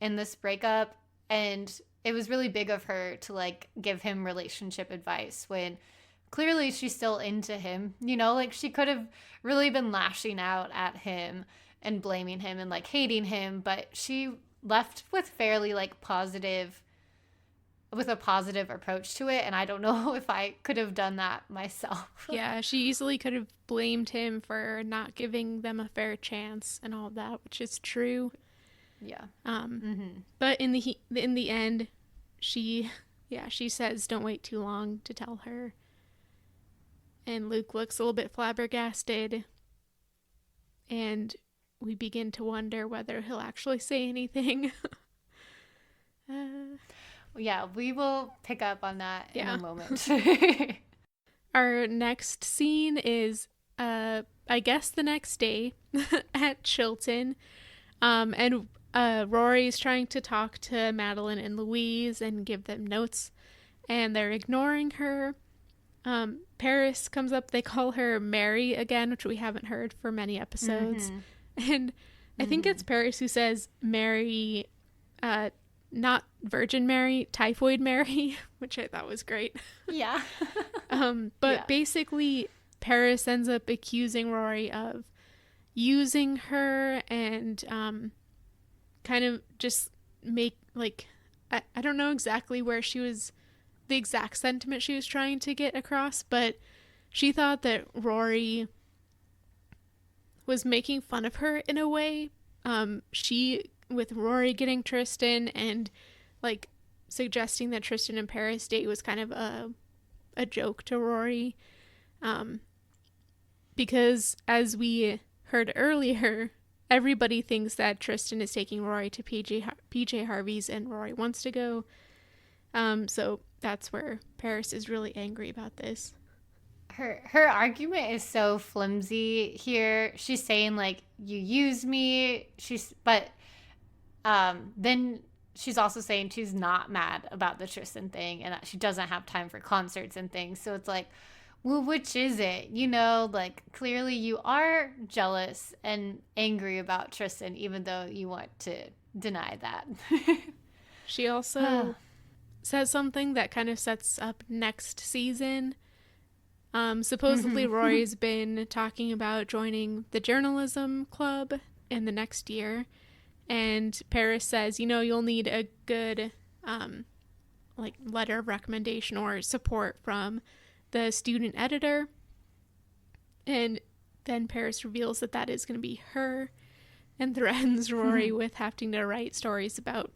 in this breakup. And it was really big of her to like give him relationship advice when clearly she's still into him. You know, like she could have really been lashing out at him and blaming him and like hating him, but she left with fairly like with a positive approach to it, and I don't know if I could have done that myself. Yeah, she easily could have blamed him for not giving them a fair chance and all that, which is true. Yeah. But in the end, she says don't wait too long to tell her. And Luke looks a little bit flabbergasted, and we begin to wonder whether he'll actually say anything. Yeah, we will pick up on that in a moment. Our next scene is, I guess, the next day at Chilton. And Rory's trying to talk to Madeline and Louise and give them notes, and they're ignoring her. Paris comes up. They call her Mary again, which we haven't heard for many episodes. And I think it's Paris who says Mary, not Virgin Mary, Typhoid Mary, which I thought was great. Yeah. But basically, Paris ends up accusing Rory of using her and kind of just make, like, I don't know exactly where she was, the exact sentiment she was trying to get across, but she thought that Rory was making fun of her in a way. With Rory getting Tristan and like suggesting that Tristan and Paris date was kind of a joke to Rory, because as we heard earlier, everybody thinks that Tristan is taking Rory to PJ Harvey's and Rory wants to go. So that's where Paris is really angry about this. Her argument is so flimsy here. She's saying like, you use me. Then she's also saying she's not mad about the Tristan thing and that she doesn't have time for concerts and things. So it's like, well, which is it? You know, like clearly you are jealous and angry about Tristan, even though you want to deny that. She also says something that kind of sets up next season. Supposedly Rory's been talking about joining the journalism club in the next year. And Paris says, you know, you'll need a good, like, letter of recommendation or support from the student editor. And then Paris reveals that that is going to be her and threatens Rory with having to write stories about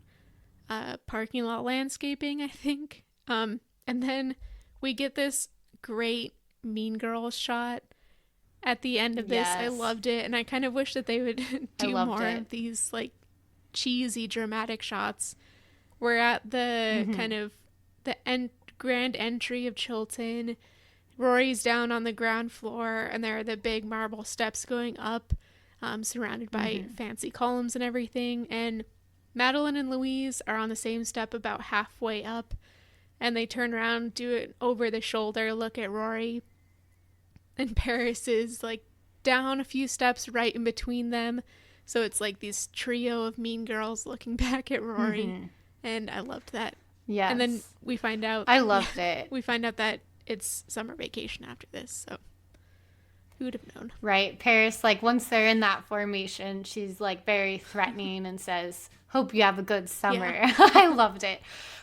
parking lot landscaping, I think. And then we get this great Mean Girls shot at the end of this. Yes. I loved it, and I kind of wish that they would do more it. of these like cheesy dramatic shots. We're at the kind of the grand entry of Chilton. Rory's down on the ground floor, and there are the big marble steps going up, surrounded by fancy columns and everything. And Madeline and Louise are on the same step about halfway up, and they turn around, do it over the shoulder, look at Rory. And Paris is like down a few steps right in between them. So it's like this trio of mean girls looking back at Rory. And I loved that. Yes. And then we find out. I loved it. We find out that it's summer vacation after this. So who would have known? Right. Paris, like once they're in that formation, she's like very threatening and says, hope you have a good summer. Yeah. I loved it.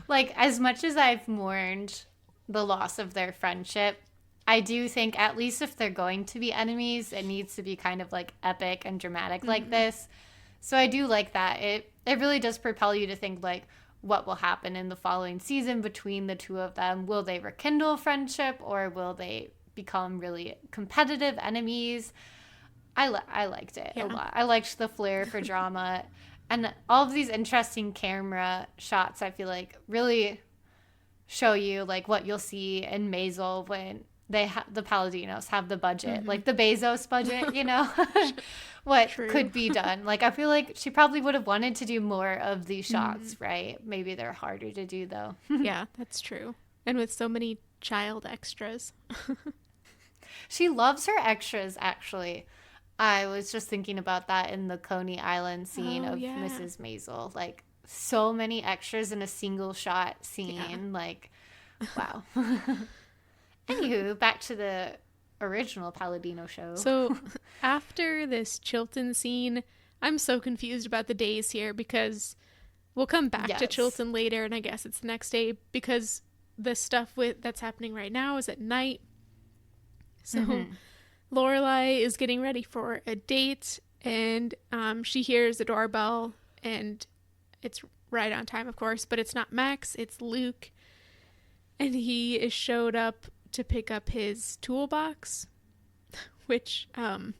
Like as much as I've mourned the loss of their friendship, I do think at least if they're going to be enemies, it needs to be kind of like epic and dramatic like this. So I do like that. It really does propel you to think like what will happen in the following season between the two of them. Will they rekindle friendship or will they become really competitive enemies? I liked it a lot. I liked the flair for drama and all of these interesting camera shots. I feel like really show you like what you'll see in Maisel when the Palladinos have the budget, like the Bezos budget, you know, what could be done. Like, I feel like she probably would have wanted to do more of these shots, right? Maybe they're harder to do though. Yeah, that's true. And with so many child extras. She loves her extras, actually. I was just thinking about that in the Coney Island scene of Mrs. Maisel. Like, so many extras in a single shot scene. Yeah. Like, wow. Anywho, back to the original Palladino show. So after this Chilton scene, I'm so confused about the days here because we'll come back to Chilton later, and I guess it's the next day because the stuff that's happening right now is at night. So Lorelai is getting ready for a date, and she hears the doorbell, and it's right on time, of course, but it's not Max, it's Luke, and he is showed up to pick up his toolbox, which but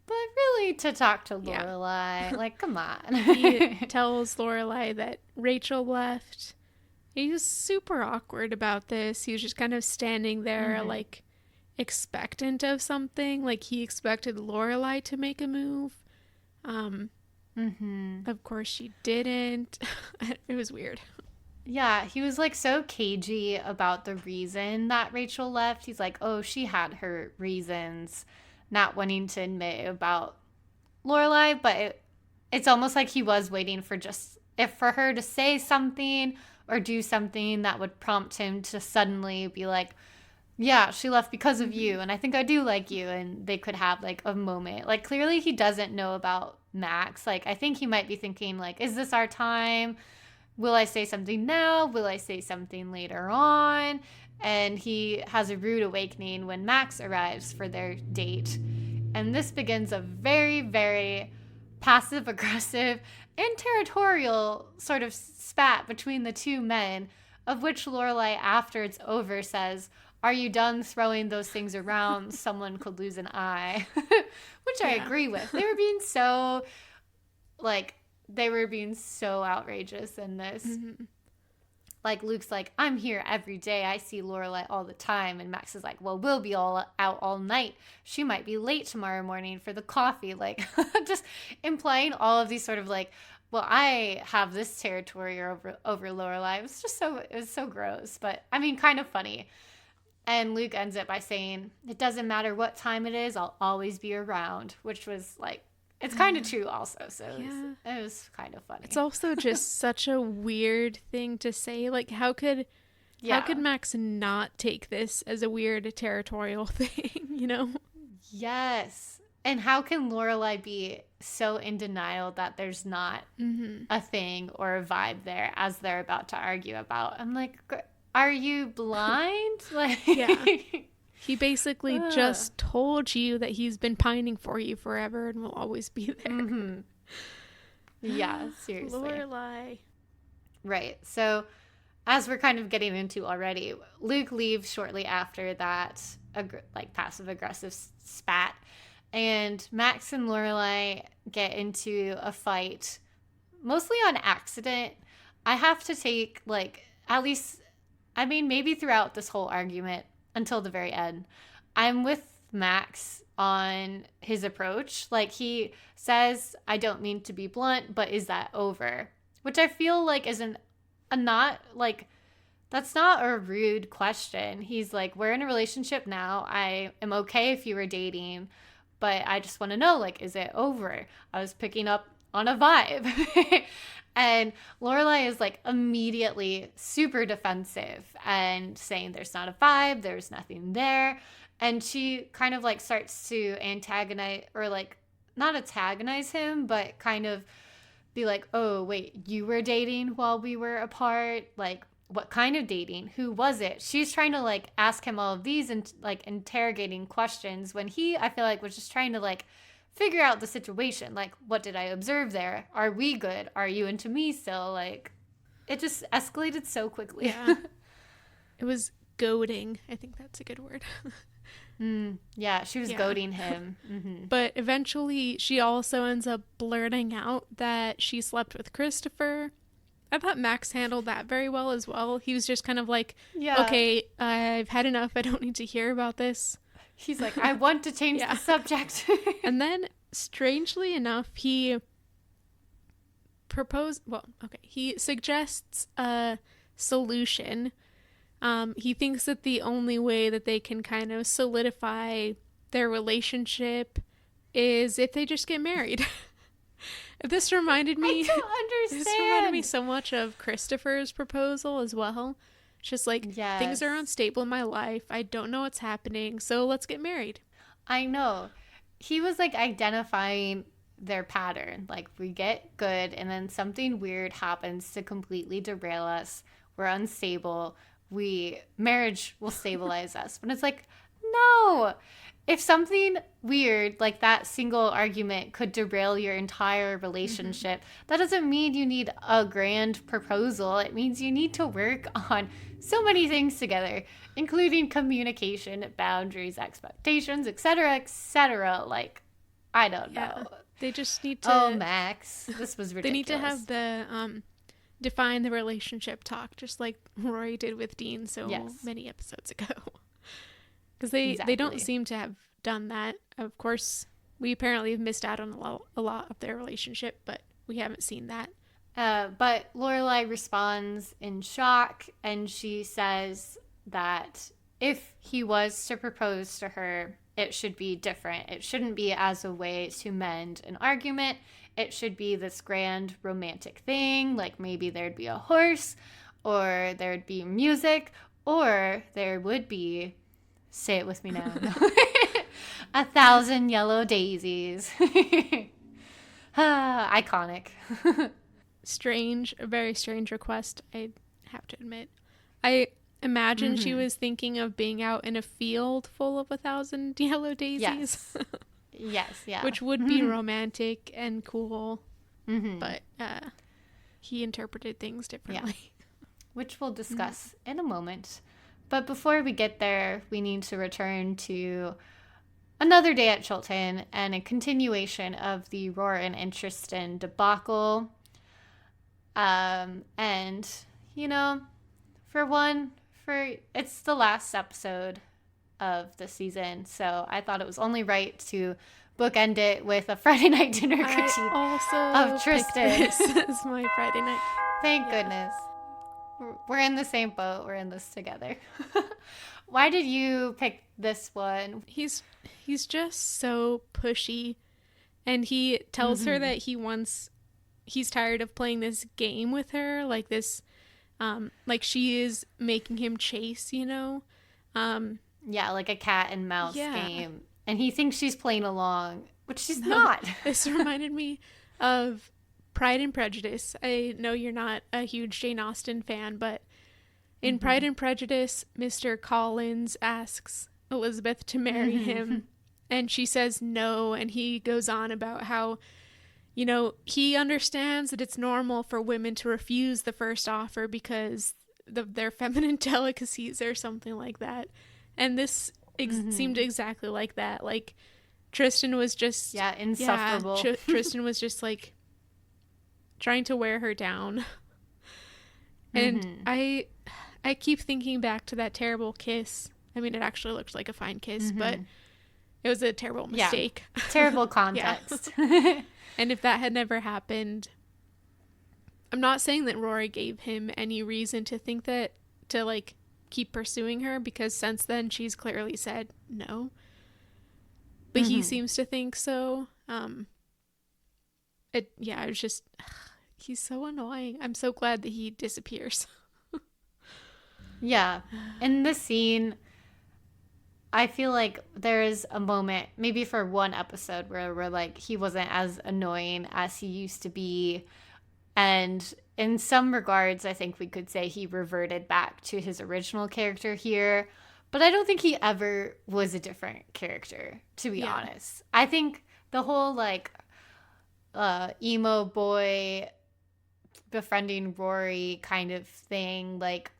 really to talk to Lorelai. Like, come on. He tells Lorelai that Rachel left. He was super awkward about this. He was just kind of standing there like expectant of something, like he expected Lorelai to make a move. Of course she didn't. It was weird. Yeah, he was like so cagey about the reason that Rachel left. He's like, oh, she had her reasons, not wanting to admit about Lorelai, but it's almost like he was waiting for for her to say something or do something that would prompt him to suddenly be like, yeah, she left because of you, and I think I do like you, and they could have like a moment. Like, clearly he doesn't know about Max. Like, I think he might be thinking like, is this our time? Will I say something now? Will I say something later on? And he has a rude awakening when Max arrives for their date. And this begins a very, very passive-aggressive and territorial sort of spat between the two men, of which Lorelai, after it's over, says, are you done throwing those things around? Someone could lose an eye. Which I agree with. They were being so outrageous in this. Like, Luke's like, I'm here every day. I see Lorelai all the time. And Max is like, well, we'll be all out all night. She might be late tomorrow morning for the coffee. Like, just implying all of these sort of like, well, I have this territory over Lorelai. It was so gross. But, I mean, kind of funny. And Luke ends it by saying, it doesn't matter what time it is. I'll always be around. Which was like, it's kind of true also, so it was kind of funny. It's also just such a weird thing to say. Like, how could Max not take this as a weird territorial thing, you know? Yes. And how can Lorelai be so in denial that there's not a thing or a vibe there as they're about to argue about? I'm like, are you blind? Like, He basically just told you that he's been pining for you forever and will always be there. Mm-hmm. Yeah, seriously. Lorelai. Right. So, as we're kind of getting into already, Luke leaves shortly after that, passive aggressive spat, and Max and Lorelai get into a fight, mostly on accident. I have to take at least, I mean, maybe throughout this whole argument until the very end, I'm with Max on his approach. Like, he says, I don't mean to be blunt, but is that over? Which I feel like is that's not a rude question. He's like, we're in a relationship now. I am okay if you were dating, but I just want to know, is it over? I was picking up on a vibe. And Lorelai is immediately super defensive and saying there's not a vibe, there's nothing there. And she kind of starts to antagonize, or not antagonize him, but kind of be like, oh, wait, you were dating while we were apart? What kind of dating? Who was it? She's trying to ask him all of these and interrogating questions when he, I feel was just trying to figure out the situation. What did I observe there? Are we good? Are you into me still? It just escalated so quickly. Yeah. It was goading. I think that's a good word. Yeah, she was goading him. Mm-hmm. But eventually she also ends up blurting out that she slept with Christopher. I thought Max handled that very well as well. He was just kind of okay, I've had enough. I don't need to hear about this. He's like, I want to change the subject. And then, strangely enough, he suggests a solution. He thinks that the only way that they can kind of solidify their relationship is if they just get married. This reminded me... I don't understand. This reminded me so much of Christopher's proposal as well. It's just things are unstable in my life. I don't know what's happening, so let's get married. I know. He was identifying their pattern. We get good, and then something weird happens to completely derail us. We're unstable. Marriage will stabilize us. But it's no. If something weird that single argument could derail your entire relationship, that doesn't mean you need a grand proposal. It means you need to work on so many things together, including communication, boundaries, expectations, etc., etc. I don't know. They just need to... Oh, Max. This was ridiculous. They need to have the define the relationship talk, just like Rory did with Dean many episodes ago. Because they don't seem to have done that. Of course, we apparently have missed out on a lot of their relationship, but we haven't seen that. But Lorelai responds in shock, and she says that if he was to propose to her, it should be different. It shouldn't be as a way to mend an argument. It should be this grand romantic thing, maybe there'd be a horse, or there'd be music, or there would be... Say it with me now. 1,000 yellow daisies. Iconic. A very strange request, I have to admit. I imagine she was thinking of being out in a field full of 1,000 yellow daisies. Yes, yeah. Which would be romantic and cool, but he interpreted things differently. Yeah. Which we'll discuss in a moment. But before we get there, we need to return to another day at Chilton and a continuation of the Rory and Tristan debacle. And, it's the last episode of the season, so I thought it was only right to bookend it with a Friday night dinner critique of Tristan. This is my Friday night. Thank goodness. We're in the same boat. We're in this together. Why did you pick this one? He's just so pushy, and he tells her that he's tired of playing this game with her, she is making him chase, like a cat and mouse game, and he thinks she's playing along, which she's not. This reminded me of Pride and Prejudice. I know you're not a huge Jane Austen fan, but in Pride and Prejudice, Mr. Collins asks Elizabeth to marry him. And she says no, and he goes on about how, you know, he understands that it's normal for women to refuse the first offer because their feminine delicacies or something like that. And this seemed exactly like that. Like, Tristan was just... Yeah, insufferable. Yeah, Tristan was just, like, trying to wear her down. And I keep thinking back to that terrible kiss. I mean, it actually looked like a fine kiss, but it was a terrible mistake. Yeah. Terrible context. And if that had never happened, I'm not saying that Rory gave him any reason to think that, to, like, keep pursuing her, because since then she's clearly said no. But he seems to think so. It was just, he's so annoying. I'm so glad that he disappears. Yeah. In this scene, I feel like there's a moment, maybe for one episode, where we're like, he wasn't as annoying as he used to be. And in some regards, I think we could say he reverted back to his original character here. But I don't think he ever was a different character, to be honest. I think the whole, like, emo boy befriending Rory kind of thing, like,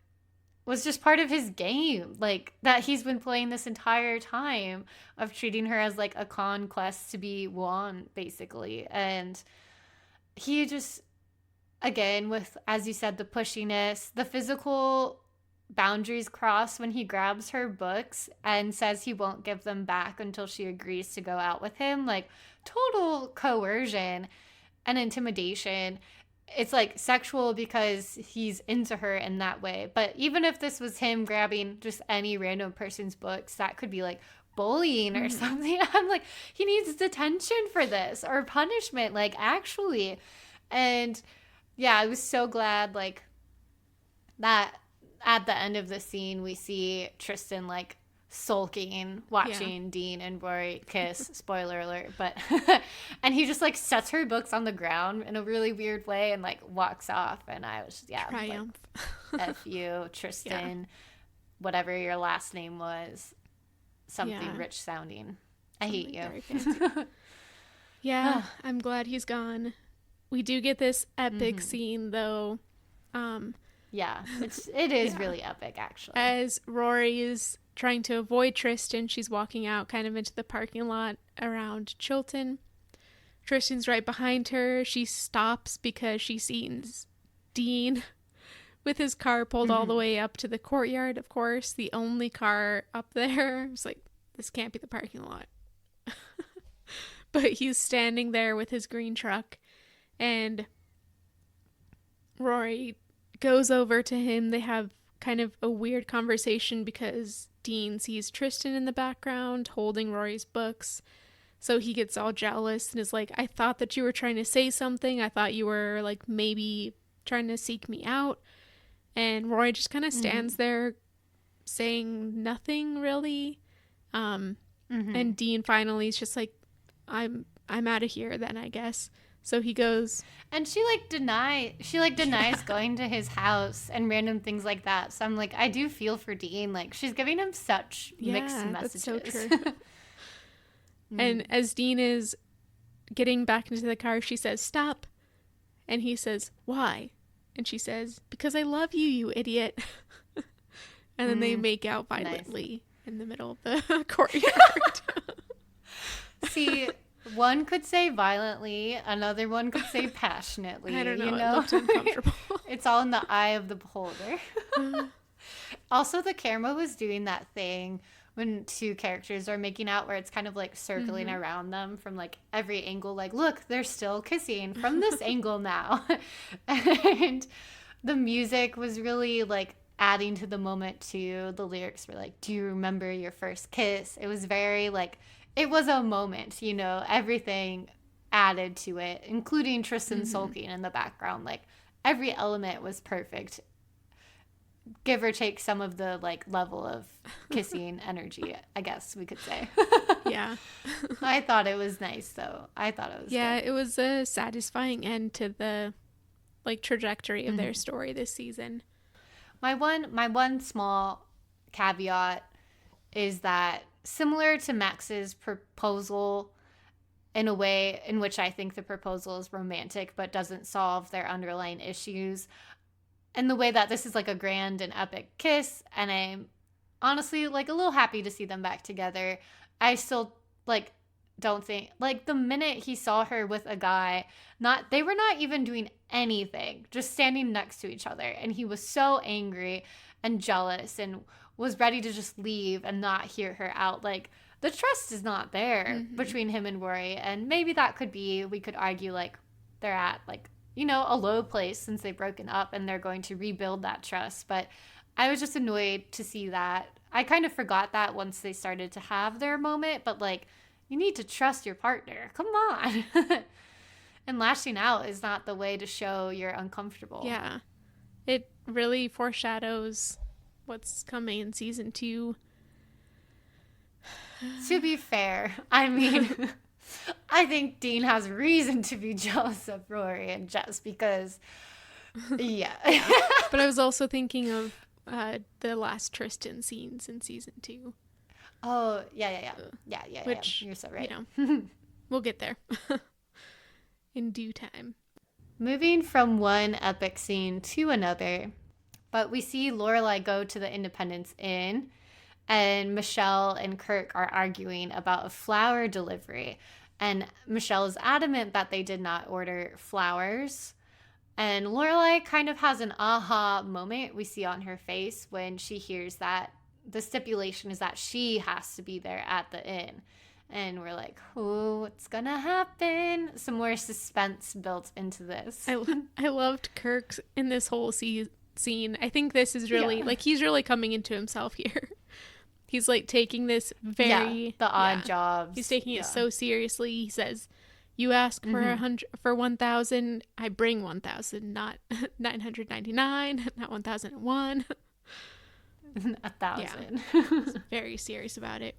was just part of his game, like, that he's been playing this entire time, of treating her as, like, a conquest to be won, basically. And he just, again, with, as you said, the pushiness, the physical boundaries crossed when he grabs her books and says he won't give them back until she agrees to go out with him, like, total coercion and intimidation. It's, like, sexual because he's into her in that way. But even if this was him grabbing just any random person's books, that could be, like, bullying or something. I'm like, he needs detention for this, or punishment, like, actually. And yeah, I was so glad, like, that at the end of the scene we see Tristan, like, sulking, watching Dean and Rory kiss. Spoiler alert. But and he just, like, sets her books on the ground in a really weird way and, like, walks off. And I was triumph. Like, F you, Tristan, whatever your last name was, something rich sounding. I hate you. Yeah, I'm glad he's gone. We do get this epic scene, though. Yeah, it is really epic, actually. As Rory is trying to avoid Tristan, she's walking out kind of into the parking lot around Chilton. Tristan's right behind her. She stops because she sees Dean with his car pulled all the way up to the courtyard, of course. The only car up there. It's like, this can't be the parking lot. But he's standing there with his green truck, and Rory goes over to him. They have kind of a weird conversation because Dean sees Tristan in the background holding Rory's books. So he gets all jealous and is like, I thought that you were trying to say something. I thought you were, like, maybe trying to seek me out. And Rory just kind of stands there saying nothing really. And Dean finally is just like, I'm out of here then, I guess. So he goes, and she denies going to his house and random things like that. So I'm like, I do feel for Dean. Like, she's giving him such mixed messages. That's so true. And as Dean is getting back into the car, she says, stop. And he says, why? And she says, because I love you, you idiot. And then they make out violently in the middle of the courtyard. See, one could say violently, another one could say passionately. I don't know. You It know? looked uncomfortable. It's all in the eye of the beholder. Also, the camera was doing that thing when two characters are making out where it's kind of, like, circling around them from, like, every angle. Like, look, they're still kissing from this angle now. And the music was really, like, adding to the moment, too. The lyrics were like, do you remember your first kiss? It was very, like, it was a moment, you know, everything added to it, including Tristan sulking in the background. Like, every element was perfect, give or take some of the, like, level of kissing energy, I guess we could say. Yeah. I thought it was nice, though. I thought it was good. It was a satisfying end to the, like, trajectory of their story this season. My one small caveat is that similar to Max's proposal in a way in which I think the proposal is romantic but doesn't solve their underlying issues, and the way that this is like a grand and epic kiss, and I'm honestly like a little happy to see them back together. I still like don't think like the minute he saw her with a guy, they were not even doing anything, just standing next to each other, and he was so angry and jealous and was ready to just leave and not hear her out. Like, the trust is not there between him and Rory, and maybe that could be, we could argue like they're at like, you know, a low place since they've broken up and they're going to rebuild that trust. But I was just annoyed to see that. I kind of forgot that once they started to have their moment, but like, you need to trust your partner. Come on. And lashing out is not the way to show you're uncomfortable. Yeah. It really foreshadows what's coming in season 2. To be fair, I mean, I think Dean has reason to be jealous of Rory and Jess because, yeah. But I was also thinking of the last Tristan scenes in season 2. Oh, yeah. Which, you're so right. You know, we'll get there in due time. Moving from one epic scene to another, but we see Lorelai go to the Independence Inn, and Michelle and Kirk are arguing about a flower delivery. And Michelle is adamant that they did not order flowers. And Lorelai kind of has an aha moment we see on her face when she hears that the stipulation is that she has to be there at the inn. And we're like, oh, what's gonna happen? Some more suspense built into this. I loved Kirk in this whole scene. I think this is really, like, he's really coming into himself here. He's, like, taking this very... the odd jobs. He's taking it so seriously. He says, you ask for 1,000, I bring 1,000, not 999, not 1,001. 1,000. He's very serious about it.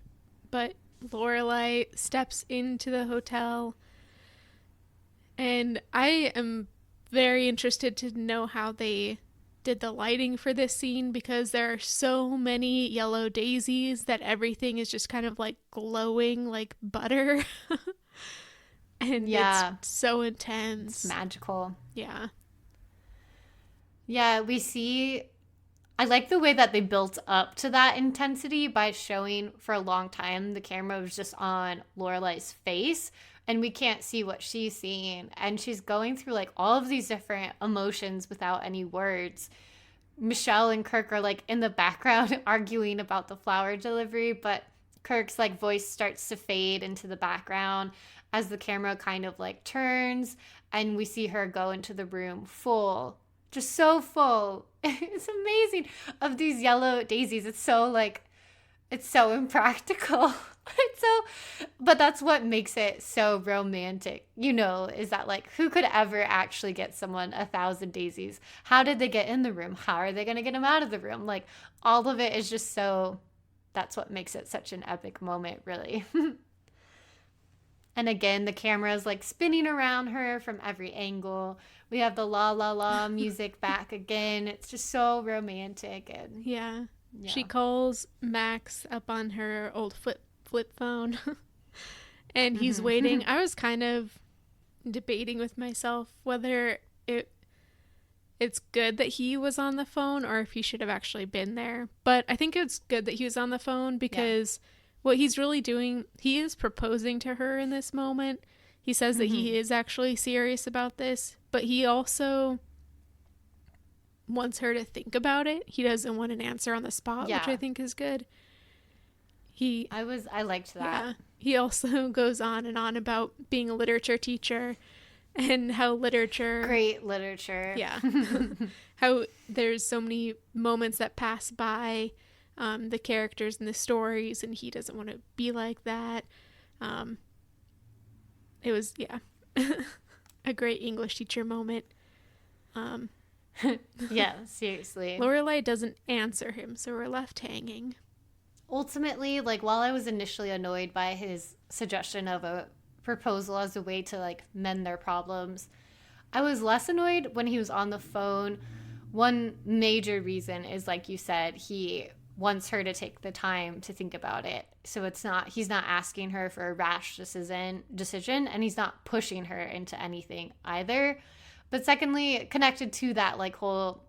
But Lorelai steps into the hotel, and I am very interested to know how they did the lighting for this scene, because there are so many yellow daisies that everything is just kind of like glowing like butter. And it's so intense. It's magical. Yeah. Yeah, we see... I like the way that they built up to that intensity by showing for a long time the camera was just on Lorelai's face and we can't see what she's seeing. And she's going through like all of these different emotions without any words. Michelle and Kirk are like in the background arguing about the flower delivery, but Kirk's like voice starts to fade into the background as the camera kind of like turns and we see her go into the room full. Just so full. It's amazing of these yellow daisies. It's so impractical. But that's what makes it so romantic, you know, is that like, who could ever actually get someone 1,000 daisies? How did they get in the room? How are they going to get them out of the room? Like, all of it is just so, that's what makes it such an epic moment, really. And again, the camera is like spinning around her from every angle. We have the la la la music back again. It's just so romantic. And yeah. She calls Max up on her old flip phone and he's waiting. I was kind of debating with myself whether it's good that he was on the phone or if he should have actually been there. But I think it's good that he was on the phone because what he's really doing, he is proposing to her in this moment. He says that he is actually serious about this, but he also wants her to think about it. He doesn't want an answer on the spot, which I think is good. I liked that. Yeah. He also goes on and on about being a literature teacher and how great literature. Yeah. How there's so many moments that pass by the characters and the stories, and he doesn't want to be like that. It was, a great English teacher moment. Yeah, seriously. Lorelai doesn't answer him, so we're left hanging. Ultimately, like, while I was initially annoyed by his suggestion of a proposal as a way to, like, mend their problems, I was less annoyed when he was on the phone. One major reason is, like you said, he wants her to take the time to think about it. So he's not asking her for a rash decision, and he's not pushing her into anything either. But secondly, connected to that like whole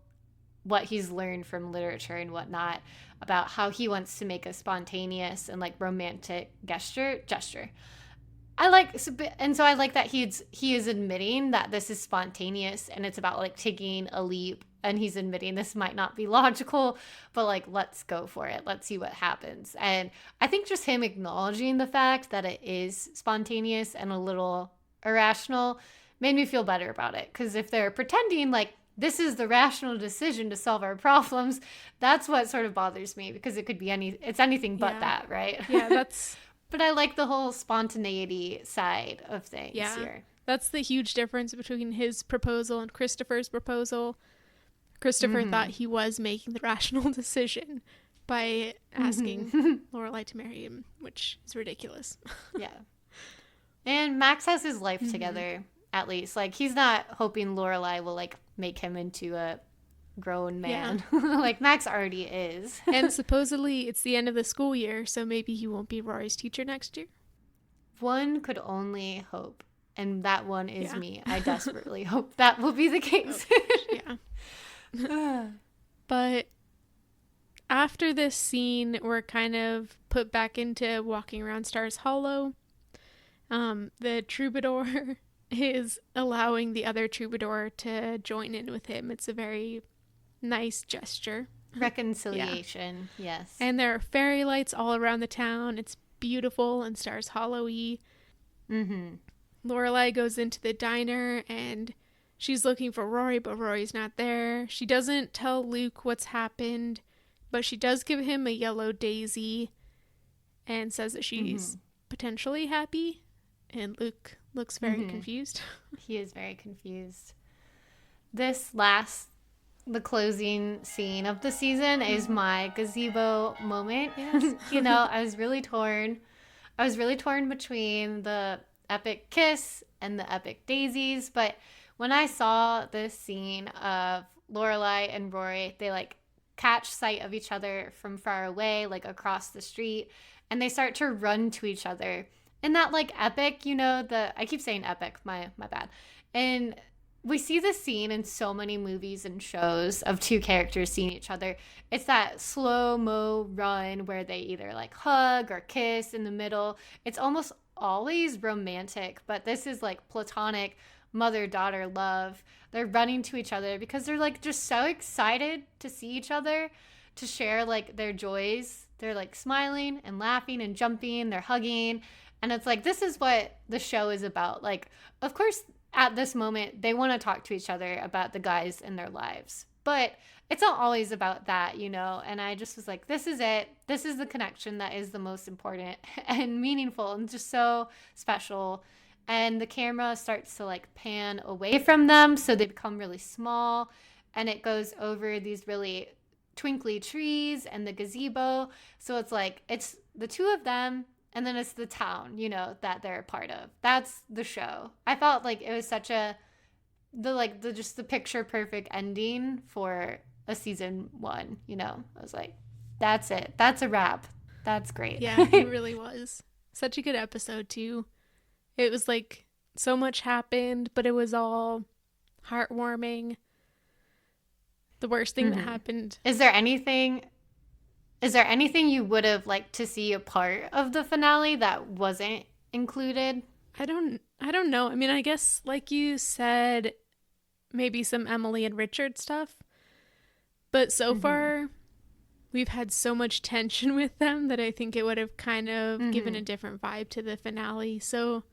what he's learned from literature and whatnot about how he wants to make a spontaneous and like romantic gesture. I like that he is admitting that this is spontaneous and it's about like taking a leap, and he's admitting this might not be logical, but like let's go for it. Let's see what happens. And I think just him acknowledging the fact that it is spontaneous and a little irrational made me feel better about it, because if they're pretending like this is the rational decision to solve our problems, that's what sort of bothers me, because it could be anything but that, right? Yeah, that's but I like the whole spontaneity side of things here. That's the huge difference between his proposal and Christopher's proposal. Christopher thought he was making the rational decision by asking Lorelai to marry him, which is ridiculous. Yeah. And Max has his life together, at least. Like, he's not hoping Lorelai will, like, make him into a grown man. Like, Max already is. And supposedly it's the end of the school year, so maybe he won't be Rory's teacher next year. One could only hope. And that one is me. I desperately hope that will be the case. But after this scene, we're kind of put back into walking around Stars Hollow. The troubadour is allowing the other troubadour to join in with him. It's a very nice gesture. Reconciliation, yes. And there are fairy lights all around the town. It's beautiful and Stars Hollow-y. Lorelai goes into the diner and she's looking for Rory, but Rory's not there. She doesn't tell Luke what's happened, but she does give him a yellow daisy and says that she's potentially happy. And Luke looks very confused. He is very confused. The closing scene of the season is my gazebo moment. Yes. You know, I was really torn between the epic kiss and the epic daisies, but when I saw this scene of Lorelai and Rory, they like catch sight of each other from far away, like across the street, and they start to run to each other. And that like epic, you know, I keep saying epic, my bad. And we see this scene in so many movies and shows of two characters seeing each other. It's that slow-mo run where they either like hug or kiss in the middle. It's almost always romantic, but this is like platonic mother-daughter love. They're running to each other because they're like just so excited to see each other, to share like their joys. They're like smiling and laughing and jumping, they're hugging. And it's like, this is what the show is about. Like, of course, at this moment, they want to talk to each other about the guys in their lives. But it's not always about that, you know? And I just was like, this is it. This is the connection that is the most important and meaningful and just so special. And the camera starts to like pan away from them, so they become really small. And it goes over these really twinkly trees and the gazebo. So it's like, it's the two of them. And then it's the town, you know, that they're a part of. That's the show. I felt like it was such the picture perfect ending for a season 1, you know. I was like, that's it. That's a wrap. That's great. Yeah, it really was. Such a good episode, too. It was like so much happened, but it was all heartwarming. The worst thing that happened. Is there anything you would have liked to see a part of the finale that wasn't included? I don't know. I mean, I guess like you said, maybe some Emily and Richard stuff. But so far, we've had so much tension with them that I think it would have kind of given a different vibe to the finale. So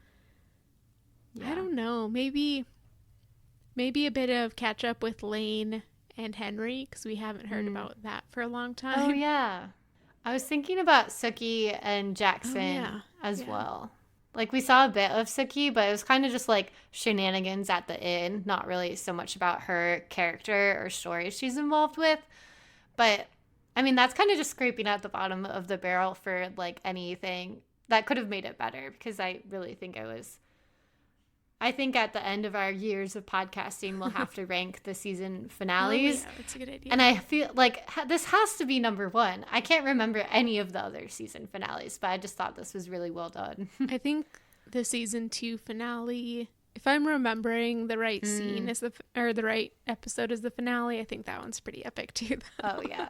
I don't know. Maybe a bit of catch up with Lane and Henry, because we haven't heard about that for a long time. Oh, yeah. I was thinking about Sookie and Jackson as well. Like, we saw a bit of Sookie, but it was kind of just like shenanigans at the inn, not really so much about her character or story she's involved with. But, I mean, that's kind of just scraping at the bottom of the barrel for, like, anything that could have made it better, because I really think it was I think at the end of our years of podcasting, we'll have to rank the season finales. Oh, yeah, that's a good idea. And I feel like this has to be number one. I can't remember any of the other season finales, but I just thought this was really well done. I think the season 2 finale, if I'm remembering the right scene is the right episode is the finale, I think that one's pretty epic too. Oh, yeah.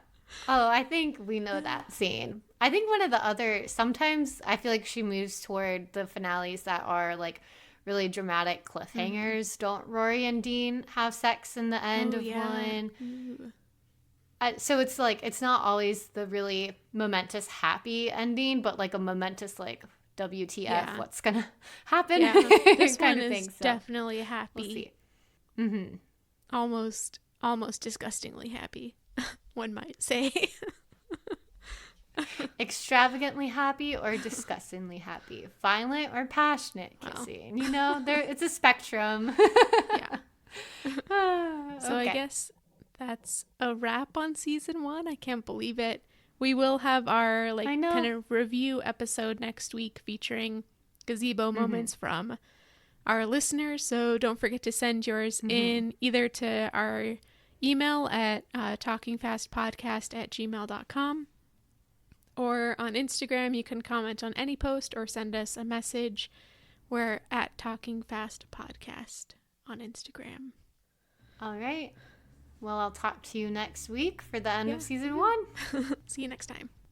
Oh, I think we know that scene. I think one of the other, sometimes I feel like she moves toward the finales that are like really dramatic cliffhangers. Don't Rory and Dean have sex in the end of one? Ooh. So it's like, it's not always the really momentous happy ending, but like a momentous like WTF, what's gonna happen? Yeah, this kind one of is thing. So definitely happy. we'll see. Almost disgustingly happy, one might say. Extravagantly happy or disgustingly happy, violent or passionate kissing. You know, it's a spectrum. Yeah. So I guess that's a wrap on season 1. I can't believe it. We will have our kind of review episode next week featuring Gazebo Moments from our listeners. So don't forget to send yours in either to our email at talkingfastpodcast@gmail.com, or on Instagram. You can comment on any post or send us a message. We're at Talking Fast Podcast on Instagram. All right. Well, I'll talk to you next week for the end of season 1. See you next time.